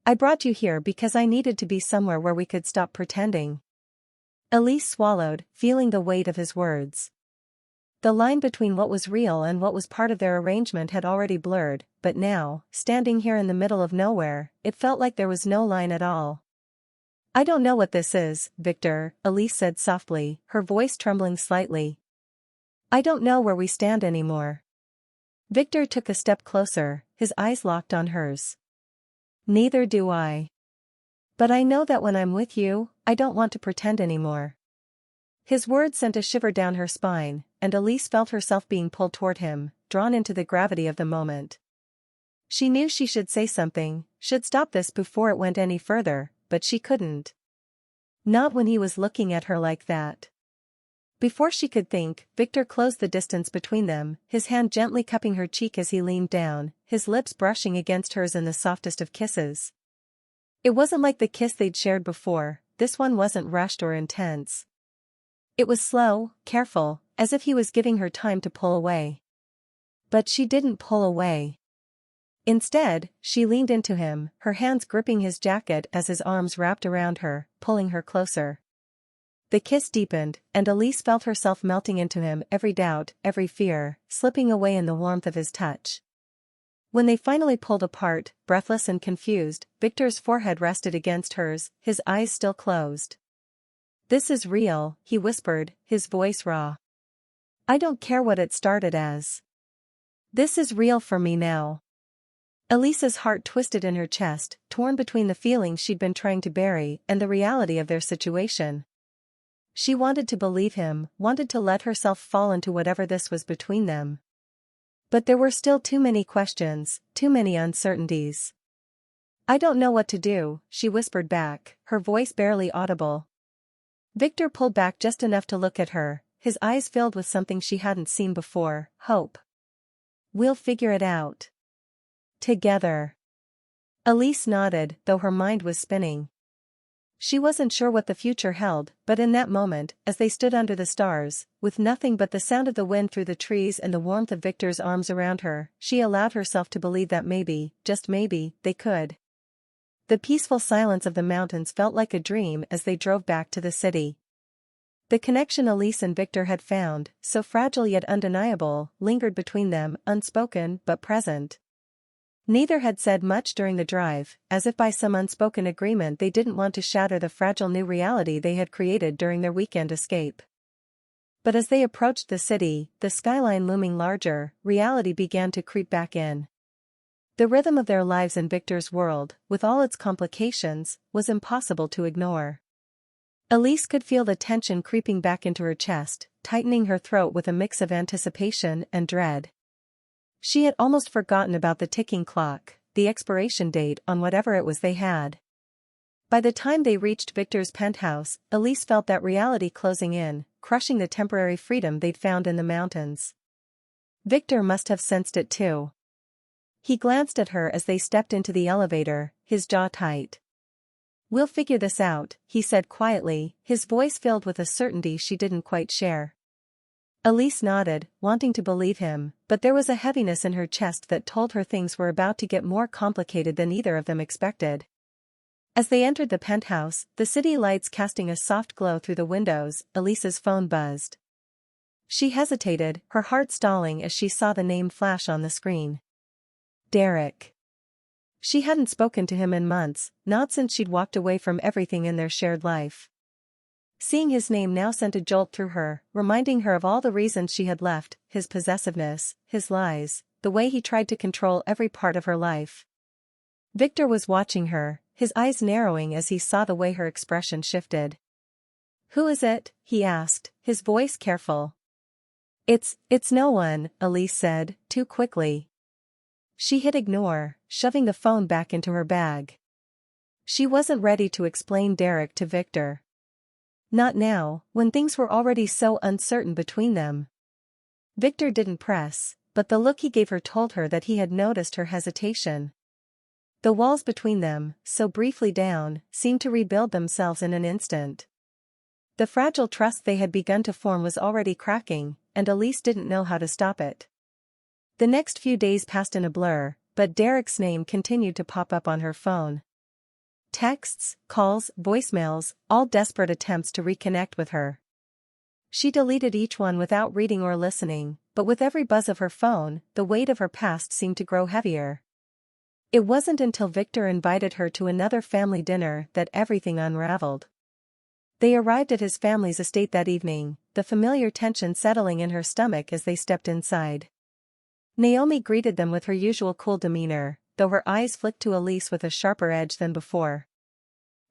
I brought you here because I needed to be somewhere where we could stop pretending. Elise swallowed, feeling the weight of his words. The line between what was real and what was part of their arrangement had already blurred, but now, standing here in the middle of nowhere, it felt like there was no line at all. I don't know what this is, Victor, Elise said softly, her voice trembling slightly. I don't know where we stand anymore. Victor took a step closer, his eyes locked on hers. Neither do I. But I know that when I'm with you, I don't want to pretend anymore. His words sent a shiver down her spine, and Elise felt herself being pulled toward him, drawn into the gravity of the moment. She knew she should say something, should stop this before it went any further, but she couldn't. Not when he was looking at her like that. Before she could think, Victor closed the distance between them, his hand gently cupping her cheek as he leaned down, his lips brushing against hers in the softest of kisses. It wasn't like the kiss they'd shared before, this one wasn't rushed or intense. It was slow, careful, as if he was giving her time to pull away. But she didn't pull away. Instead, she leaned into him, her hands gripping his jacket as his arms wrapped around her, pulling her closer. The kiss deepened, and Elise felt herself melting into him, every doubt, every fear, slipping away in the warmth of his touch. When they finally pulled apart, breathless and confused, Victor's forehead rested against hers, his eyes still closed. This is real, he whispered, his voice raw. I don't care what it started as. This is real for me now. Elise's heart twisted in her chest, torn between the feelings she'd been trying to bury and the reality of their situation. She wanted to believe him, wanted to let herself fall into whatever this was between them. But there were still too many questions, too many uncertainties. I don't know what to do, she whispered back, her voice barely audible. Victor pulled back just enough to look at her, his eyes filled with something she hadn't seen before, hope. We'll figure it out. Together. Elise nodded, though her mind was spinning. She wasn't sure what the future held, but in that moment, as they stood under the stars, with nothing but the sound of the wind through the trees and the warmth of Victor's arms around her, she allowed herself to believe that maybe, just maybe, they could. The peaceful silence of the mountains felt like a dream as they drove back to the city. The connection Elise and Victor had found, so fragile yet undeniable, lingered between them, unspoken but present. Neither had said much during the drive, as if by some unspoken agreement they didn't want to shatter the fragile new reality they had created during their weekend escape. But as they approached the city, the skyline looming larger, reality began to creep back in. The rhythm of their lives in Victor's world, with all its complications, was impossible to ignore. Elise could feel the tension creeping back into her chest, tightening her throat with a mix of anticipation and dread. She had almost forgotten about the ticking clock, the expiration date on whatever it was they had. By the time they reached Victor's penthouse, Elise felt that reality closing in, crushing the temporary freedom they'd found in the mountains. Victor must have sensed it too. He glanced at her as they stepped into the elevator, his jaw tight. "We'll figure this out," he said quietly, his voice filled with a certainty she didn't quite share. Elise nodded, wanting to believe him, but there was a heaviness in her chest that told her things were about to get more complicated than either of them expected. As they entered the penthouse, the city lights casting a soft glow through the windows, Elise's phone buzzed. She hesitated, her heart stalling as she saw the name flash on the screen. Derek. She hadn't spoken to him in months, not since she'd walked away from everything in their shared life. Seeing his name now sent a jolt through her, reminding her of all the reasons she had left, his possessiveness, his lies, the way he tried to control every part of her life. Victor was watching her, his eyes narrowing as he saw the way her expression shifted. "Who is it?" he asked, his voice careful. It's no one," Elise said, too quickly. She hit ignore, shoving the phone back into her bag. She wasn't ready to explain Derek to Victor. Not now, when things were already so uncertain between them. Victor didn't press, but the look he gave her told her that he had noticed her hesitation. The walls between them, so briefly down, seemed to rebuild themselves in an instant. The fragile trust they had begun to form was already cracking, and Elise didn't know how to stop it. The next few days passed in a blur, but Derek's name continued to pop up on her phone. Texts, calls, voicemails, all desperate attempts to reconnect with her. She deleted each one without reading or listening, but with every buzz of her phone, the weight of her past seemed to grow heavier. It wasn't until Victor invited her to another family dinner that everything unraveled. They arrived at his family's estate that evening, the familiar tension settling in her stomach as they stepped inside. Naomi greeted them with her usual cool demeanor, though her eyes flicked to Elise with a sharper edge than before.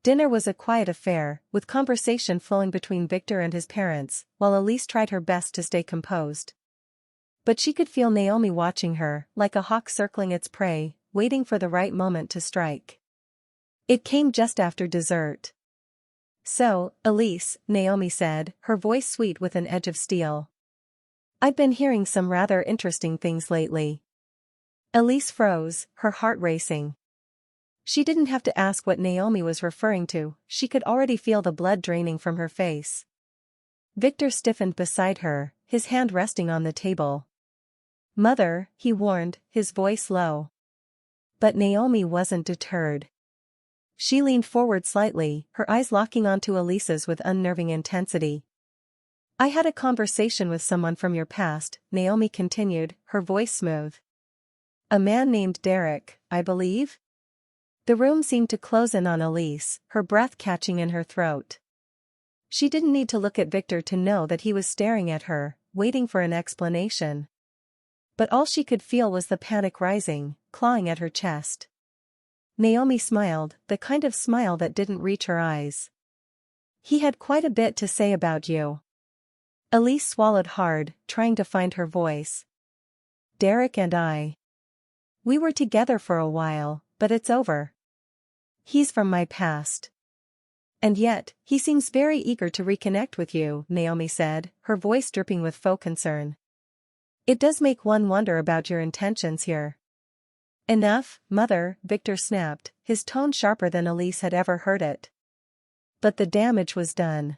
Dinner was a quiet affair, with conversation flowing between Victor and his parents, while Elise tried her best to stay composed. But she could feel Naomi watching her, like a hawk circling its prey, waiting for the right moment to strike. It came just after dessert. "So, Elise," Naomi said, her voice sweet with an edge of steel. "I've been hearing some rather interesting things lately." Elise froze, her heart racing. She didn't have to ask what Naomi was referring to, she could already feel the blood draining from her face. Victor stiffened beside her, his hand resting on the table. "Mother," he warned, his voice low. But Naomi wasn't deterred. She leaned forward slightly, her eyes locking onto Elise's with unnerving intensity. "I had a conversation with someone from your past," Naomi continued, her voice smooth. "A man named Derek, I believe?" The room seemed to close in on Elise, her breath catching in her throat. She didn't need to look at Victor to know that he was staring at her, waiting for an explanation. But all she could feel was the panic rising, clawing at her chest. Naomi smiled, the kind of smile that didn't reach her eyes. "He had quite a bit to say about you." Elise swallowed hard, trying to find her voice. "Derek and I. We were together for a while, but it's over. He's from my past. And yet, he seems very eager to reconnect with you," Naomi said, her voice dripping with faux concern. "It does make one wonder about your intentions here." "Enough, Mother," Victor snapped, his tone sharper than Elise had ever heard it. But the damage was done.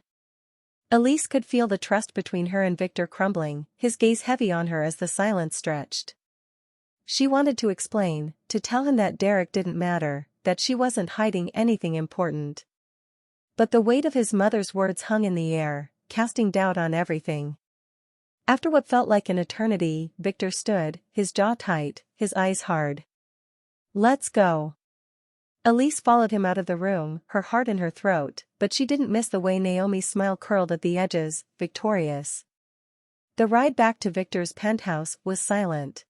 Elise could feel the trust between her and Victor crumbling, his gaze heavy on her as the silence stretched. She wanted to explain, to tell him that Derek didn't matter, that she wasn't hiding anything important. But the weight of his mother's words hung in the air, casting doubt on everything. After what felt like an eternity, Victor stood, his jaw tight, his eyes hard. "Let's go." Elise followed him out of the room, her heart in her throat, but she didn't miss the way Naomi's smile curled at the edges, victorious. The ride back to Victor's penthouse was silent.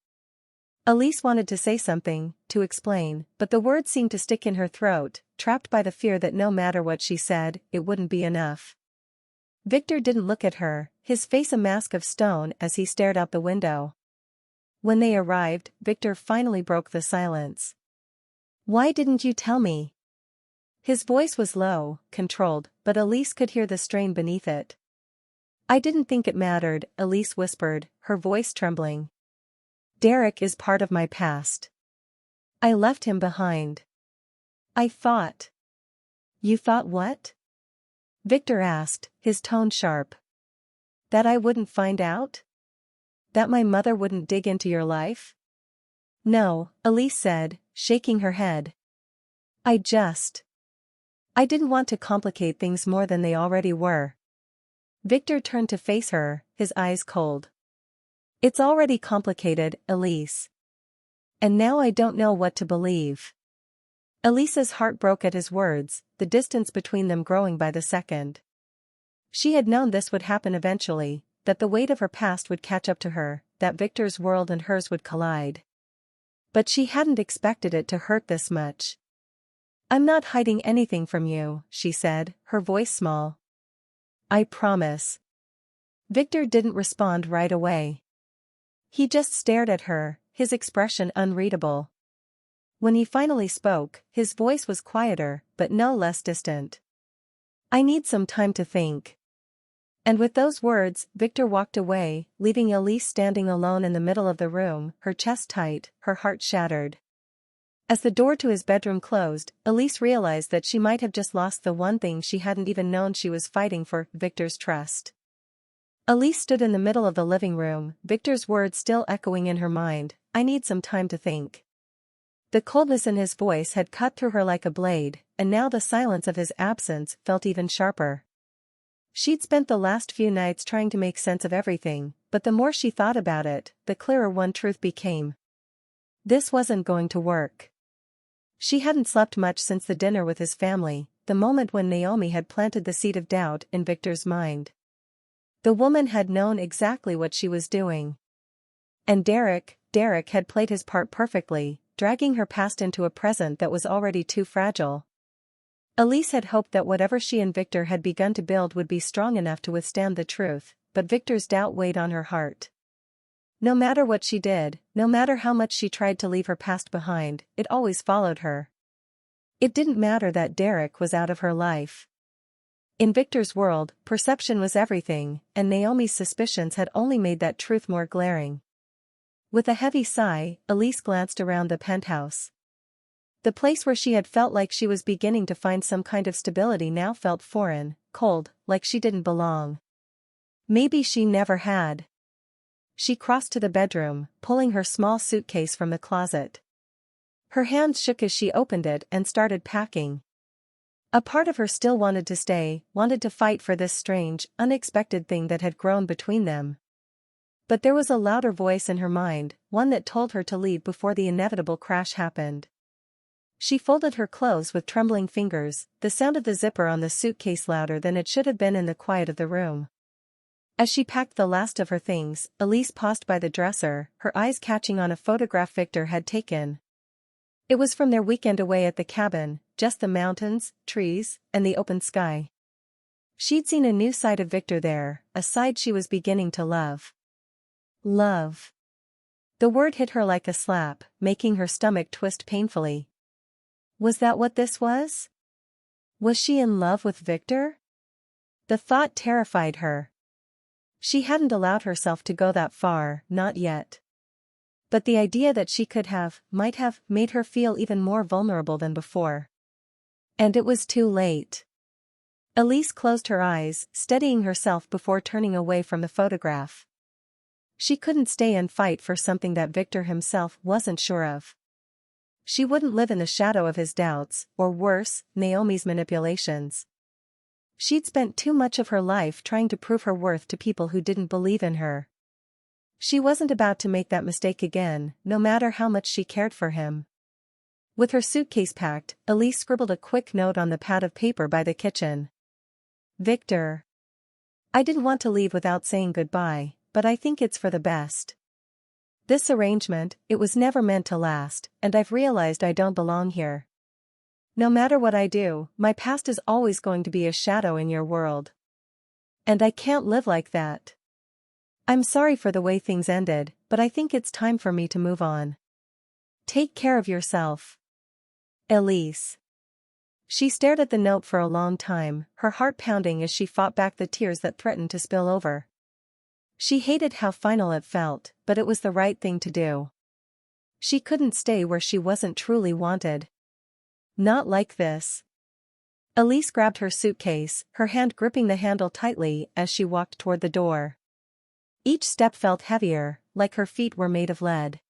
Elise wanted to say something, to explain, but the words seemed to stick in her throat, trapped by the fear that no matter what she said, it wouldn't be enough. Victor didn't look at her, his face a mask of stone as he stared out the window. When they arrived, Victor finally broke the silence. "Why didn't you tell me?" His voice was low, controlled, but Elise could hear the strain beneath it. "I didn't think it mattered," Elise whispered, her voice trembling. Derek is part of my past. I left him behind. I thought. You thought what? Victor asked, his tone sharp. That I wouldn't find out? That my mother wouldn't dig into your life? No, Elise said, shaking her head. I didn't want to complicate things more than they already were. Victor turned to face her, his eyes cold. It's already complicated, Elise. And now I don't know what to believe. Elise's heart broke at his words, the distance between them growing by the second. She had known this would happen eventually, that the weight of her past would catch up to her, that Victor's world and hers would collide. But she hadn't expected it to hurt this much. I'm not hiding anything from you, she said, her voice small. I promise. Victor didn't respond right away. He just stared at her, his expression unreadable. When he finally spoke, his voice was quieter, but no less distant. I need some time to think. And with those words, Victor walked away, leaving Elise standing alone in the middle of the room, her chest tight, her heart shattered. As the door to his bedroom closed, Elise realized that she might have just lost the one thing she hadn't even known she was fighting for, Victor's trust. Elise stood in the middle of the living room, Victor's words still echoing in her mind, I need some time to think. The coldness in his voice had cut through her like a blade, and now the silence of his absence felt even sharper. She'd spent the last few nights trying to make sense of everything, but the more she thought about it, the clearer one truth became. This wasn't going to work. She hadn't slept much since the dinner with his family, the moment when Naomi had planted the seed of doubt in Victor's mind. The woman had known exactly what she was doing. And Derek had played his part perfectly, dragging her past into a present that was already too fragile. Elise had hoped that whatever she and Victor had begun to build would be strong enough to withstand the truth, but Victor's doubt weighed on her heart. No matter what she did, no matter how much she tried to leave her past behind, it always followed her. It didn't matter that Derek was out of her life. In Victor's world, perception was everything, and Naomi's suspicions had only made that truth more glaring. With a heavy sigh, Elise glanced around the penthouse. The place where she had felt like she was beginning to find some kind of stability now felt foreign, cold, like she didn't belong. Maybe she never had. She crossed to the bedroom, pulling her small suitcase from the closet. Her hands shook as she opened it and started packing. A part of her still wanted to stay, wanted to fight for this strange, unexpected thing that had grown between them. But there was a louder voice in her mind, one that told her to leave before the inevitable crash happened. She folded her clothes with trembling fingers, the sound of the zipper on the suitcase louder than it should have been in the quiet of the room. As she packed the last of her things, Elise paused by the dresser, her eyes catching on a photograph Victor had taken. It was from their weekend away at the cabin, just the mountains, trees, and the open sky. She'd seen a new side of Victor there, a side she was beginning to love. Love. The word hit her like a slap, making her stomach twist painfully. Was that what this was? Was she in love with Victor? The thought terrified her. She hadn't allowed herself to go that far, not yet. But the idea that she might have, made her feel even more vulnerable than before. And it was too late. Elise closed her eyes, steadying herself before turning away from the photograph. She couldn't stay and fight for something that Victor himself wasn't sure of. She wouldn't live in the shadow of his doubts, or worse, Naomi's manipulations. She'd spent too much of her life trying to prove her worth to people who didn't believe in her. She wasn't about to make that mistake again, no matter how much she cared for him. With her suitcase packed, Elise scribbled a quick note on the pad of paper by the kitchen. Victor. I didn't want to leave without saying goodbye, but I think it's for the best. This arrangement, it was never meant to last, and I've realized I don't belong here. No matter what I do, my past is always going to be a shadow in your world. And I can't live like that. I'm sorry for the way things ended, but I think it's time for me to move on. Take care of yourself. Elise. She stared at the note for a long time, her heart pounding as she fought back the tears that threatened to spill over. She hated how final it felt, but it was the right thing to do. She couldn't stay where she wasn't truly wanted. Not like this. Elise grabbed her suitcase, her hand gripping the handle tightly as she walked toward the door. Each step felt heavier, like her feet were made of lead.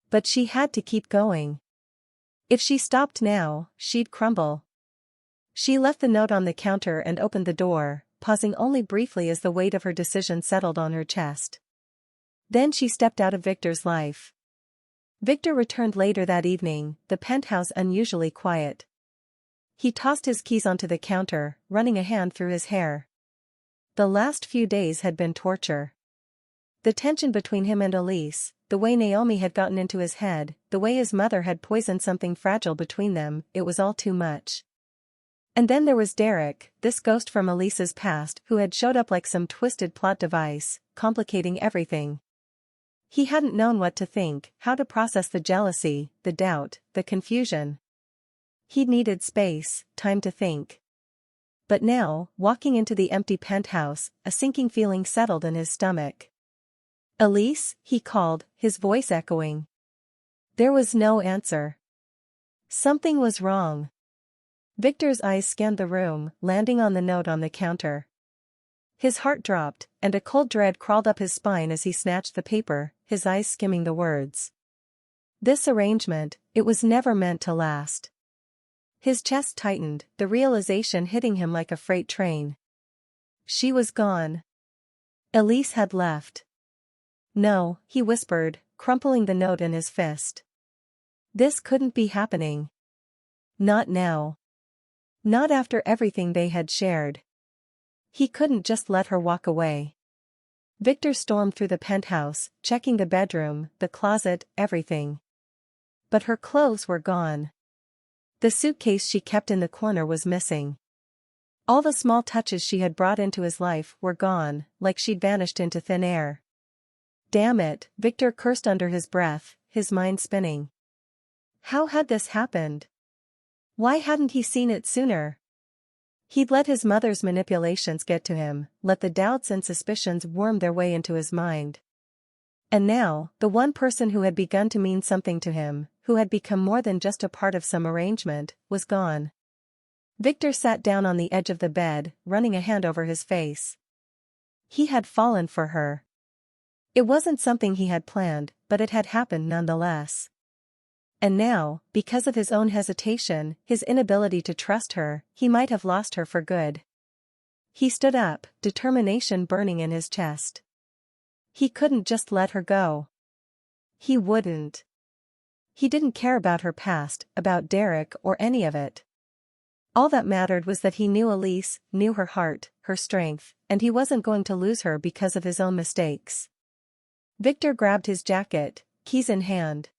But she had to keep going. If she stopped now, she'd crumble. She left the note on the counter and opened the door, pausing only briefly as the weight of her decision settled on her chest. Then she stepped out of Victor's life. Victor returned later that evening, the penthouse unusually quiet. He tossed his keys onto the counter, running a hand through his hair. The last few days had been torture. The tension between him and Elise, the way Naomi had gotten into his head, the way his mother had poisoned something fragile between them, it was all too much. And then there was Derek, this ghost from Elise's past who had showed up like some twisted plot device, complicating everything. He hadn't known what to think, how to process the jealousy, the doubt, the confusion. He'd needed space, time to think. But now, walking into the empty penthouse, a sinking feeling settled in his stomach. "Elise," he called, his voice echoing. There was no answer. Something was wrong. Victor's eyes scanned the room, landing on the note on the counter. His heart dropped, and a cold dread crawled up his spine as he snatched the paper, his eyes skimming the words. This arrangement, it was never meant to last. His chest tightened, the realization hitting him like a freight train. She was gone. Elise had left. No, he whispered, crumpling the note in his fist. This couldn't be happening. Not now. Not after everything they had shared. He couldn't just let her walk away. Victor stormed through the penthouse, checking the bedroom, the closet, everything. But her clothes were gone. The suitcase she kept in the corner was missing. All the small touches she had brought into his life were gone, like she'd vanished into thin air. Damn it, Victor cursed under his breath, his mind spinning. How had this happened? Why hadn't he seen it sooner? He'd let his mother's manipulations get to him, let the doubts and suspicions worm their way into his mind. And now, the one person who had begun to mean something to him, who had become more than just a part of some arrangement, was gone. Victor sat down on the edge of the bed, running a hand over his face. He had fallen for her. It wasn't something he had planned, but it had happened nonetheless. And now, because of his own hesitation, his inability to trust her, he might have lost her for good. He stood up, determination burning in his chest. He couldn't just let her go. He wouldn't. He didn't care about her past, about Derek or any of it. All that mattered was that he knew Elise, knew her heart, her strength, and he wasn't going to lose her because of his own mistakes. Victor grabbed his jacket, keys in hand.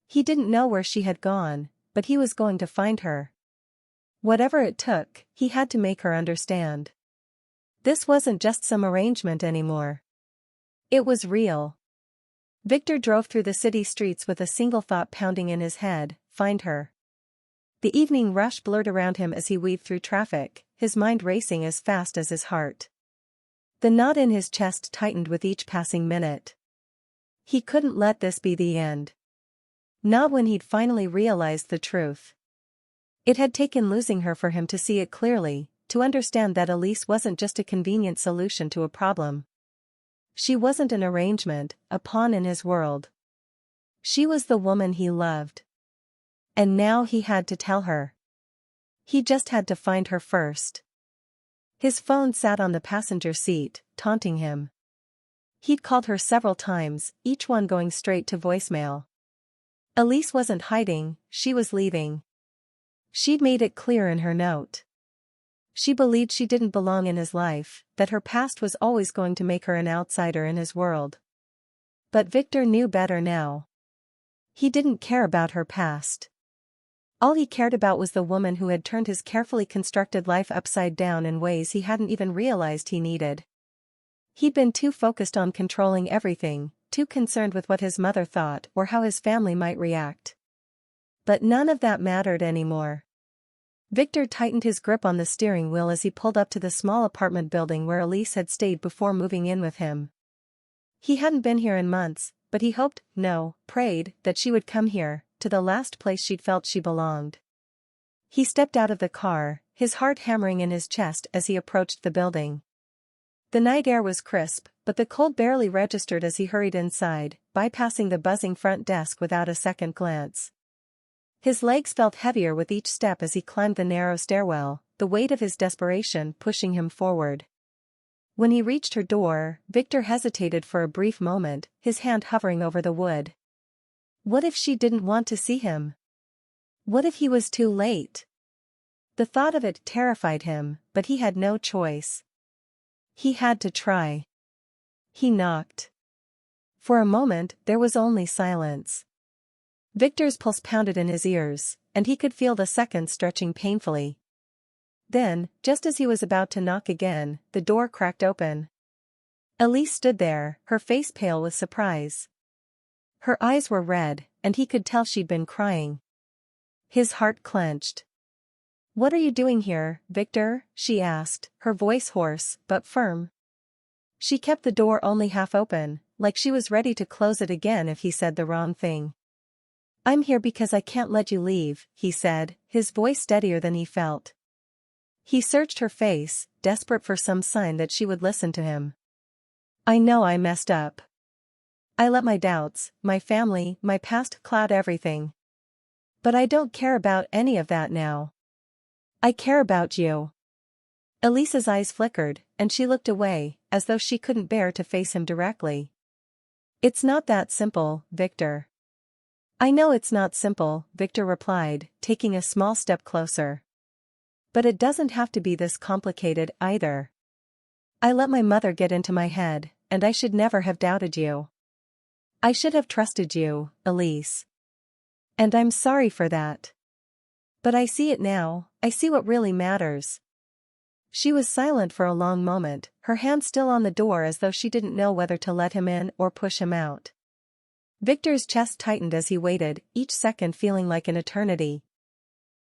He didn't know where she had gone, but he was going to find her. Whatever it took, he had to make her understand. This wasn't just some arrangement anymore. It was real. Victor drove through the city streets with a single thought pounding in his head: find her. The evening rush blurred around him as he weaved through traffic, his mind racing as fast as his heart. The knot in his chest tightened with each passing minute. He couldn't let this be the end. Not when he'd finally realized the truth. It had taken losing her for him to see it clearly, to understand that Elise wasn't just a convenient solution to a problem. She wasn't an arrangement, a pawn in his world. She was the woman he loved. And now he had to tell her. He just had to find her first. His phone sat on the passenger seat, taunting him. He'd called her several times, each one going straight to voicemail. Elise wasn't hiding, she was leaving. She'd made it clear in her note. She believed she didn't belong in his life, that her past was always going to make her an outsider in his world. But Victor knew better now. He didn't care about her past. All he cared about was the woman who had turned his carefully constructed life upside down in ways he hadn't even realized he needed. He'd been too focused on controlling everything, too concerned with what his mother thought or how his family might react. But none of that mattered anymore. Victor tightened his grip on the steering wheel as he pulled up to the small apartment building where Elise had stayed before moving in with him. He hadn't been here in months, but he hoped, no, prayed, that she would come here, to the last place she'd felt she belonged. He stepped out of the car, his heart hammering in his chest as he approached the building. The night air was crisp, but the cold barely registered as he hurried inside, bypassing the buzzing front desk without a second glance. His legs felt heavier with each step as he climbed the narrow stairwell, the weight of his desperation pushing him forward. When he reached her door, Victor hesitated for a brief moment, his hand hovering over the wood. What if she didn't want to see him? What if he was too late? The thought of it terrified him, but he had no choice. He had to try. He knocked. For a moment, there was only silence. Victor's pulse pounded in his ears, and he could feel the seconds stretching painfully. Then, just as he was about to knock again, the door cracked open. Elise stood there, her face pale with surprise. Her eyes were red, and he could tell she'd been crying. His heart clenched. "What are you doing here, Victor?" she asked, her voice hoarse, but firm. She kept the door only half open, like she was ready to close it again if he said the wrong thing. "I'm here because I can't let you leave," he said, his voice steadier than he felt. He searched her face, desperate for some sign that she would listen to him. "I know I messed up. I let my doubts, my family, my past cloud everything. But I don't care about any of that now. I care about you." Elise's eyes flickered, and she looked away, as though she couldn't bear to face him directly. "It's not that simple, Victor." "I know it's not simple," Victor replied, taking a small step closer. "But it doesn't have to be this complicated either. I let my mother get into my head, and I should never have doubted you. I should have trusted you, Elise. And I'm sorry for that. But I see it now, I see what really matters." She was silent for a long moment, her hand still on the door as though she didn't know whether to let him in or push him out. Victor's chest tightened as he waited, each second feeling like an eternity.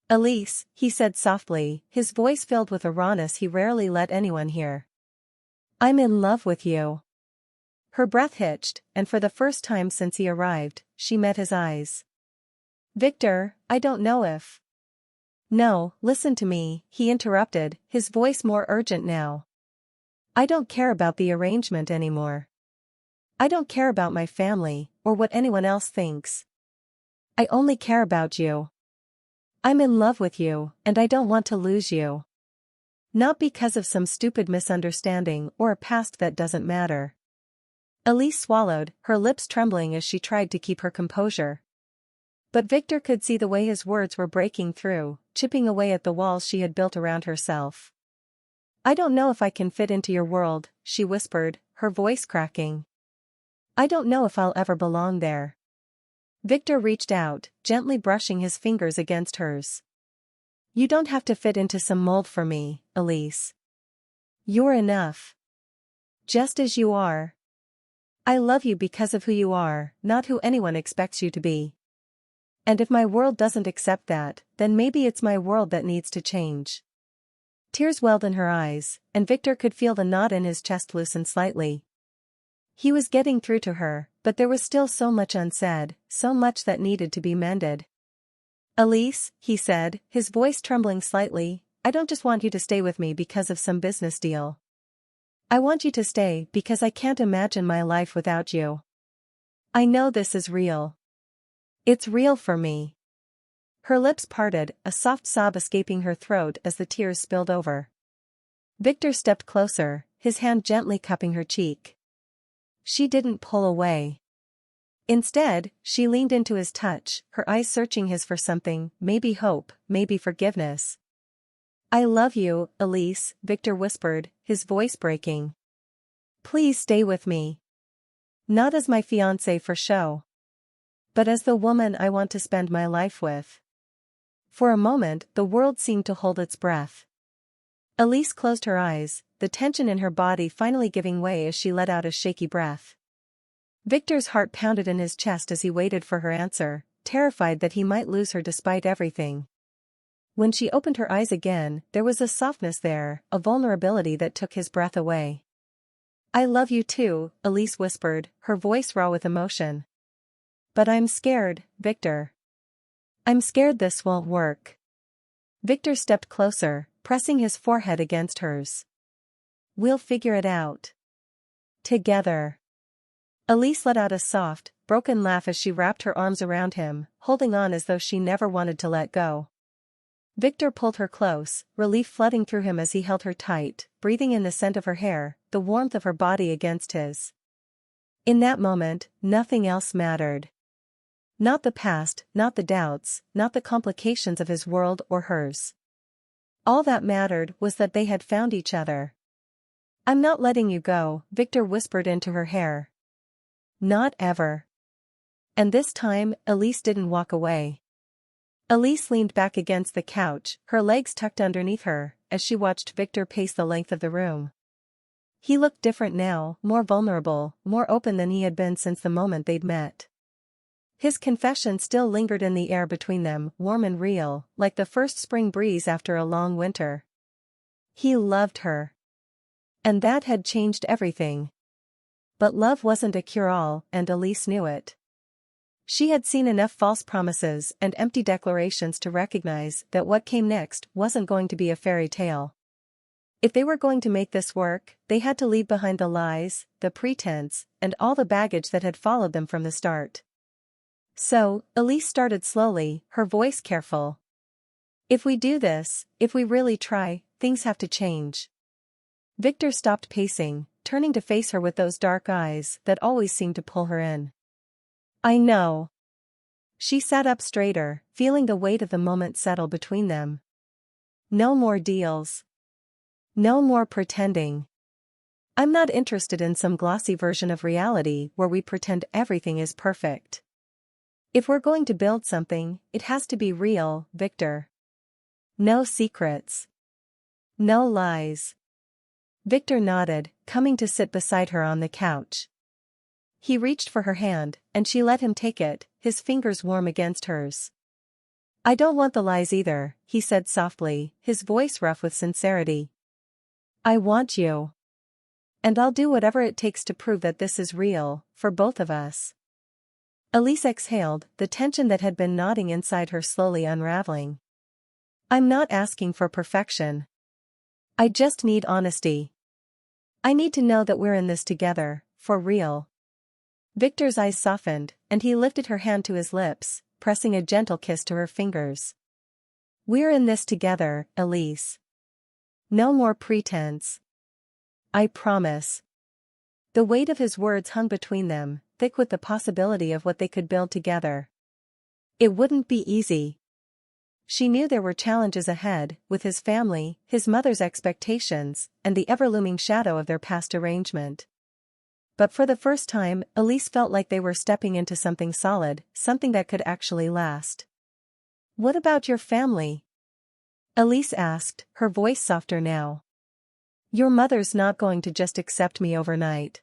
"Elise," he said softly, his voice filled with a rawness he rarely let anyone hear. "I'm in love with you." Her breath hitched, and for the first time since he arrived, she met his eyes. "Victor, I don't know if—" "No, listen to me," he interrupted, his voice more urgent now. "I don't care about the arrangement anymore. I don't care about my family, or what anyone else thinks. I only care about you. I'm in love with you, and I don't want to lose you. Not because of some stupid misunderstanding or a past that doesn't matter." Elise swallowed, her lips trembling as she tried to keep her composure. But Victor could see the way his words were breaking through, chipping away at the walls she had built around herself. "I don't know if I can fit into your world," she whispered, her voice cracking. "I don't know if I'll ever belong there." Victor reached out, gently brushing his fingers against hers. "You don't have to fit into some mold for me, Elise. You're enough. Just as you are. I love you because of who you are, not who anyone expects you to be. And if my world doesn't accept that, then maybe it's my world that needs to change." Tears welled in her eyes, and Victor could feel the knot in his chest loosen slightly. He was getting through to her, but there was still so much unsaid, so much that needed to be mended. "Elise," he said, his voice trembling slightly, "I don't just want you to stay with me because of some business deal. I want you to stay because I can't imagine my life without you. I know this is real. It's real for me." Her lips parted, a soft sob escaping her throat as the tears spilled over. Victor stepped closer, his hand gently cupping her cheek. She didn't pull away. Instead, she leaned into his touch, her eyes searching his for something, maybe hope, maybe forgiveness. "I love you, Elise," Victor whispered, his voice breaking. "Please stay with me. Not as my fiancée for show. But as the woman I want to spend my life with." For a moment, the world seemed to hold its breath. Elise closed her eyes, the tension in her body finally giving way as she let out a shaky breath. Victor's heart pounded in his chest as he waited for her answer, terrified that he might lose her despite everything. When she opened her eyes again, there was a softness there, a vulnerability that took his breath away. "I love you too," Elise whispered, her voice raw with emotion. "But I'm scared, Victor. I'm scared this won't work." Victor stepped closer, pressing his forehead against hers. "We'll figure it out. Together." Elise let out a soft, broken laugh as she wrapped her arms around him, holding on as though she never wanted to let go. Victor pulled her close, relief flooding through him as he held her tight, breathing in the scent of her hair, the warmth of her body against his. In that moment, nothing else mattered. Not the past, not the doubts, not the complications of his world or hers. All that mattered was that they had found each other. "I'm not letting you go," Victor whispered into her hair. "Not ever." And this time, Elise didn't walk away. Elise leaned back against the couch, her legs tucked underneath her, as she watched Victor pace the length of the room. He looked different now, more vulnerable, more open than he had been since the moment they'd met. His confession still lingered in the air between them, warm and real, like the first spring breeze after a long winter. He loved her. And that had changed everything. But love wasn't a cure-all, and Elise knew it. She had seen enough false promises and empty declarations to recognize that what came next wasn't going to be a fairy tale. If they were going to make this work, they had to leave behind the lies, the pretense, and all the baggage that had followed them from the start. So, Elise started slowly, her voice careful. "If we do this, if we really try, things have to change." Victor stopped pacing, turning to face her with those dark eyes that always seemed to pull her in. "I know." She sat up straighter, feeling the weight of the moment settle between them. "No more deals. No more pretending. I'm not interested in some glossy version of reality where we pretend everything is perfect. If we're going to build something, it has to be real, Victor. No secrets. No lies." Victor nodded, coming to sit beside her on the couch. He reached for her hand, and she let him take it, his fingers warm against hers. "I don't want the lies either," he said softly, his voice rough with sincerity. "I want you. And I'll do whatever it takes to prove that this is real, for both of us." Elise exhaled, the tension that had been knotting inside her slowly unraveling. "I'm not asking for perfection. I just need honesty. I need to know that we're in this together, for real." Victor's eyes softened, and he lifted her hand to his lips, pressing a gentle kiss to her fingers. "We're in this together, Elise. No more pretense. I promise." The weight of his words hung between them, thick with the possibility of what they could build together. It wouldn't be easy. She knew there were challenges ahead, with his family, his mother's expectations, and the ever-looming shadow of their past arrangement. But for the first time, Elise felt like they were stepping into something solid, something that could actually last. "What about your family?" Elise asked, her voice softer now. "Your mother's not going to just accept me overnight."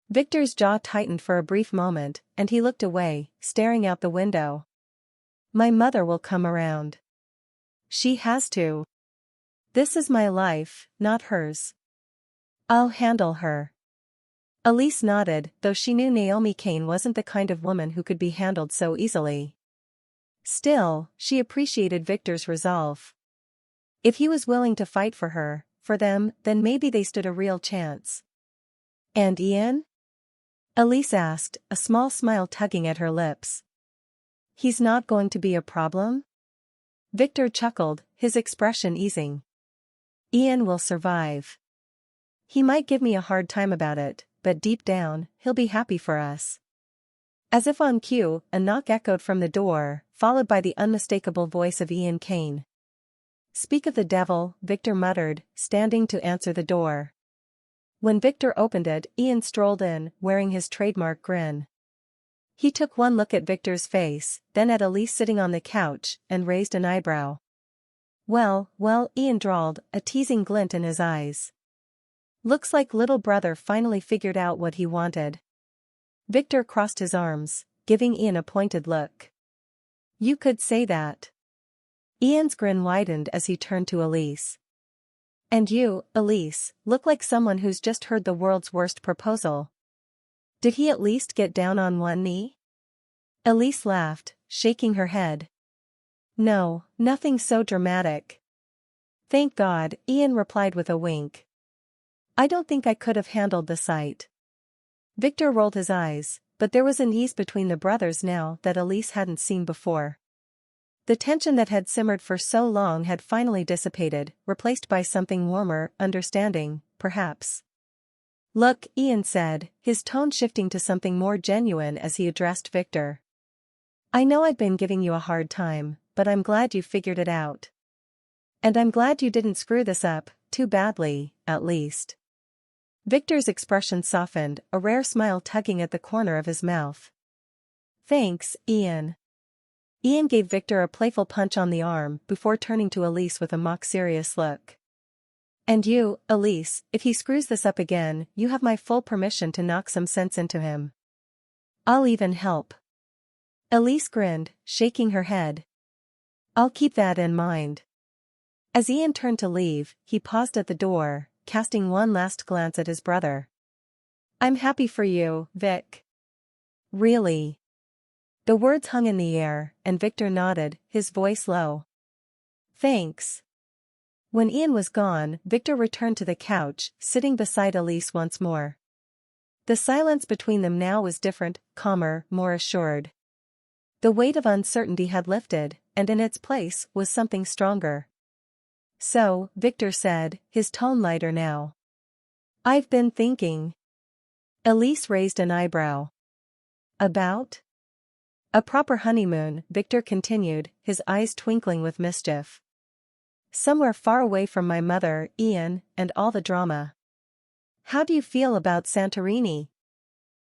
Victor's jaw tightened for a brief moment, and he looked away, staring out the window. "My mother will come around. She has to. This is my life, not hers. I'll handle her." Elise nodded, though she knew Naomi Kane wasn't the kind of woman who could be handled so easily. Still, she appreciated Victor's resolve. If he was willing to fight for her, for them, then maybe they stood a real chance. "And Ian?" Elise asked, a small smile tugging at her lips. "He's not going to be a problem?" Victor chuckled, his expression easing. "Ian will survive. He might give me a hard time about it, but deep down, he'll be happy for us." As if on cue, a knock echoed from the door, followed by the unmistakable voice of Ian Kane. "Speak of the devil," Victor muttered, standing to answer the door. When Victor opened it, Ian strolled in, wearing his trademark grin. He took one look at Victor's face, then at Elise sitting on the couch, and raised an eyebrow. Well, Ian drawled, a teasing glint in his eyes. "Looks like little brother finally figured out what he wanted." Victor crossed his arms, giving Ian a pointed look. "You could say that." Ian's grin widened as he turned to Elise. And you, Elise, look like someone who's just heard the world's worst proposal. Did he at least get down on one knee? Elise laughed, shaking her head. No, nothing so dramatic. Thank God, Ian replied with a wink. I don't think I could have handled the sight. Victor rolled his eyes, but there was an ease between the brothers now that Elise hadn't seen before. The tension that had simmered for so long had finally dissipated, replaced by something warmer, understanding, perhaps. Look, Ian said, his tone shifting to something more genuine as he addressed Victor. I know I've been giving you a hard time, but I'm glad you figured it out. And I'm glad you didn't screw this up, too badly, at least. Victor's expression softened, a rare smile tugging at the corner of his mouth. Thanks, Ian. Ian gave Victor a playful punch on the arm before turning to Elise with a mock-serious look. And you, Elise, if he screws this up again, you have my full permission to knock some sense into him. I'll even help. Elise grinned, shaking her head. I'll keep that in mind. As Ian turned to leave, he paused at the door, casting one last glance at his brother. I'm happy for you, Vic. Really? The words hung in the air, and Victor nodded, his voice low. Thanks. When Ian was gone, Victor returned to the couch, sitting beside Elise once more. The silence between them now was different, calmer, more assured. The weight of uncertainty had lifted, and in its place was something stronger. So, Victor said, his tone lighter now. I've been thinking. Elise raised an eyebrow. About? A proper honeymoon, Victor continued, his eyes twinkling with mischief. Somewhere far away from my mother, Ian, and all the drama. How do you feel about Santorini?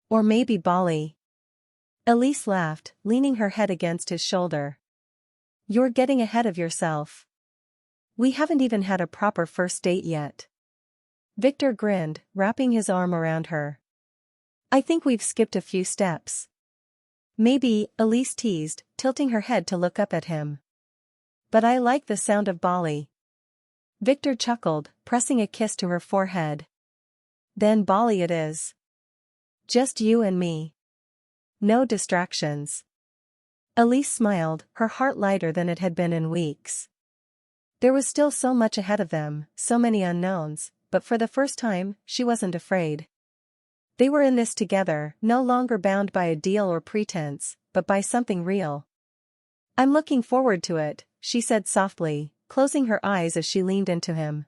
Or maybe Bali? Elise laughed, leaning her head against his shoulder. You're getting ahead of yourself. We haven't even had a proper first date yet. Victor grinned, wrapping his arm around her. I think we've skipped a few steps. Maybe, Elise teased, tilting her head to look up at him. But I like the sound of Bali. Victor chuckled, pressing a kiss to her forehead. Then Bali it is. Just you and me. No distractions. Elise smiled, her heart lighter than it had been in weeks. There was still so much ahead of them, so many unknowns, but for the first time, she wasn't afraid. They were in this together, no longer bound by a deal or pretense, but by something real. I'm looking forward to it, she said softly, closing her eyes as she leaned into him.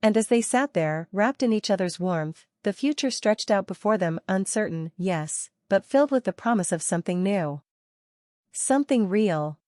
And as they sat there, wrapped in each other's warmth, the future stretched out before them, uncertain, yes, but filled with the promise of something new. Something real.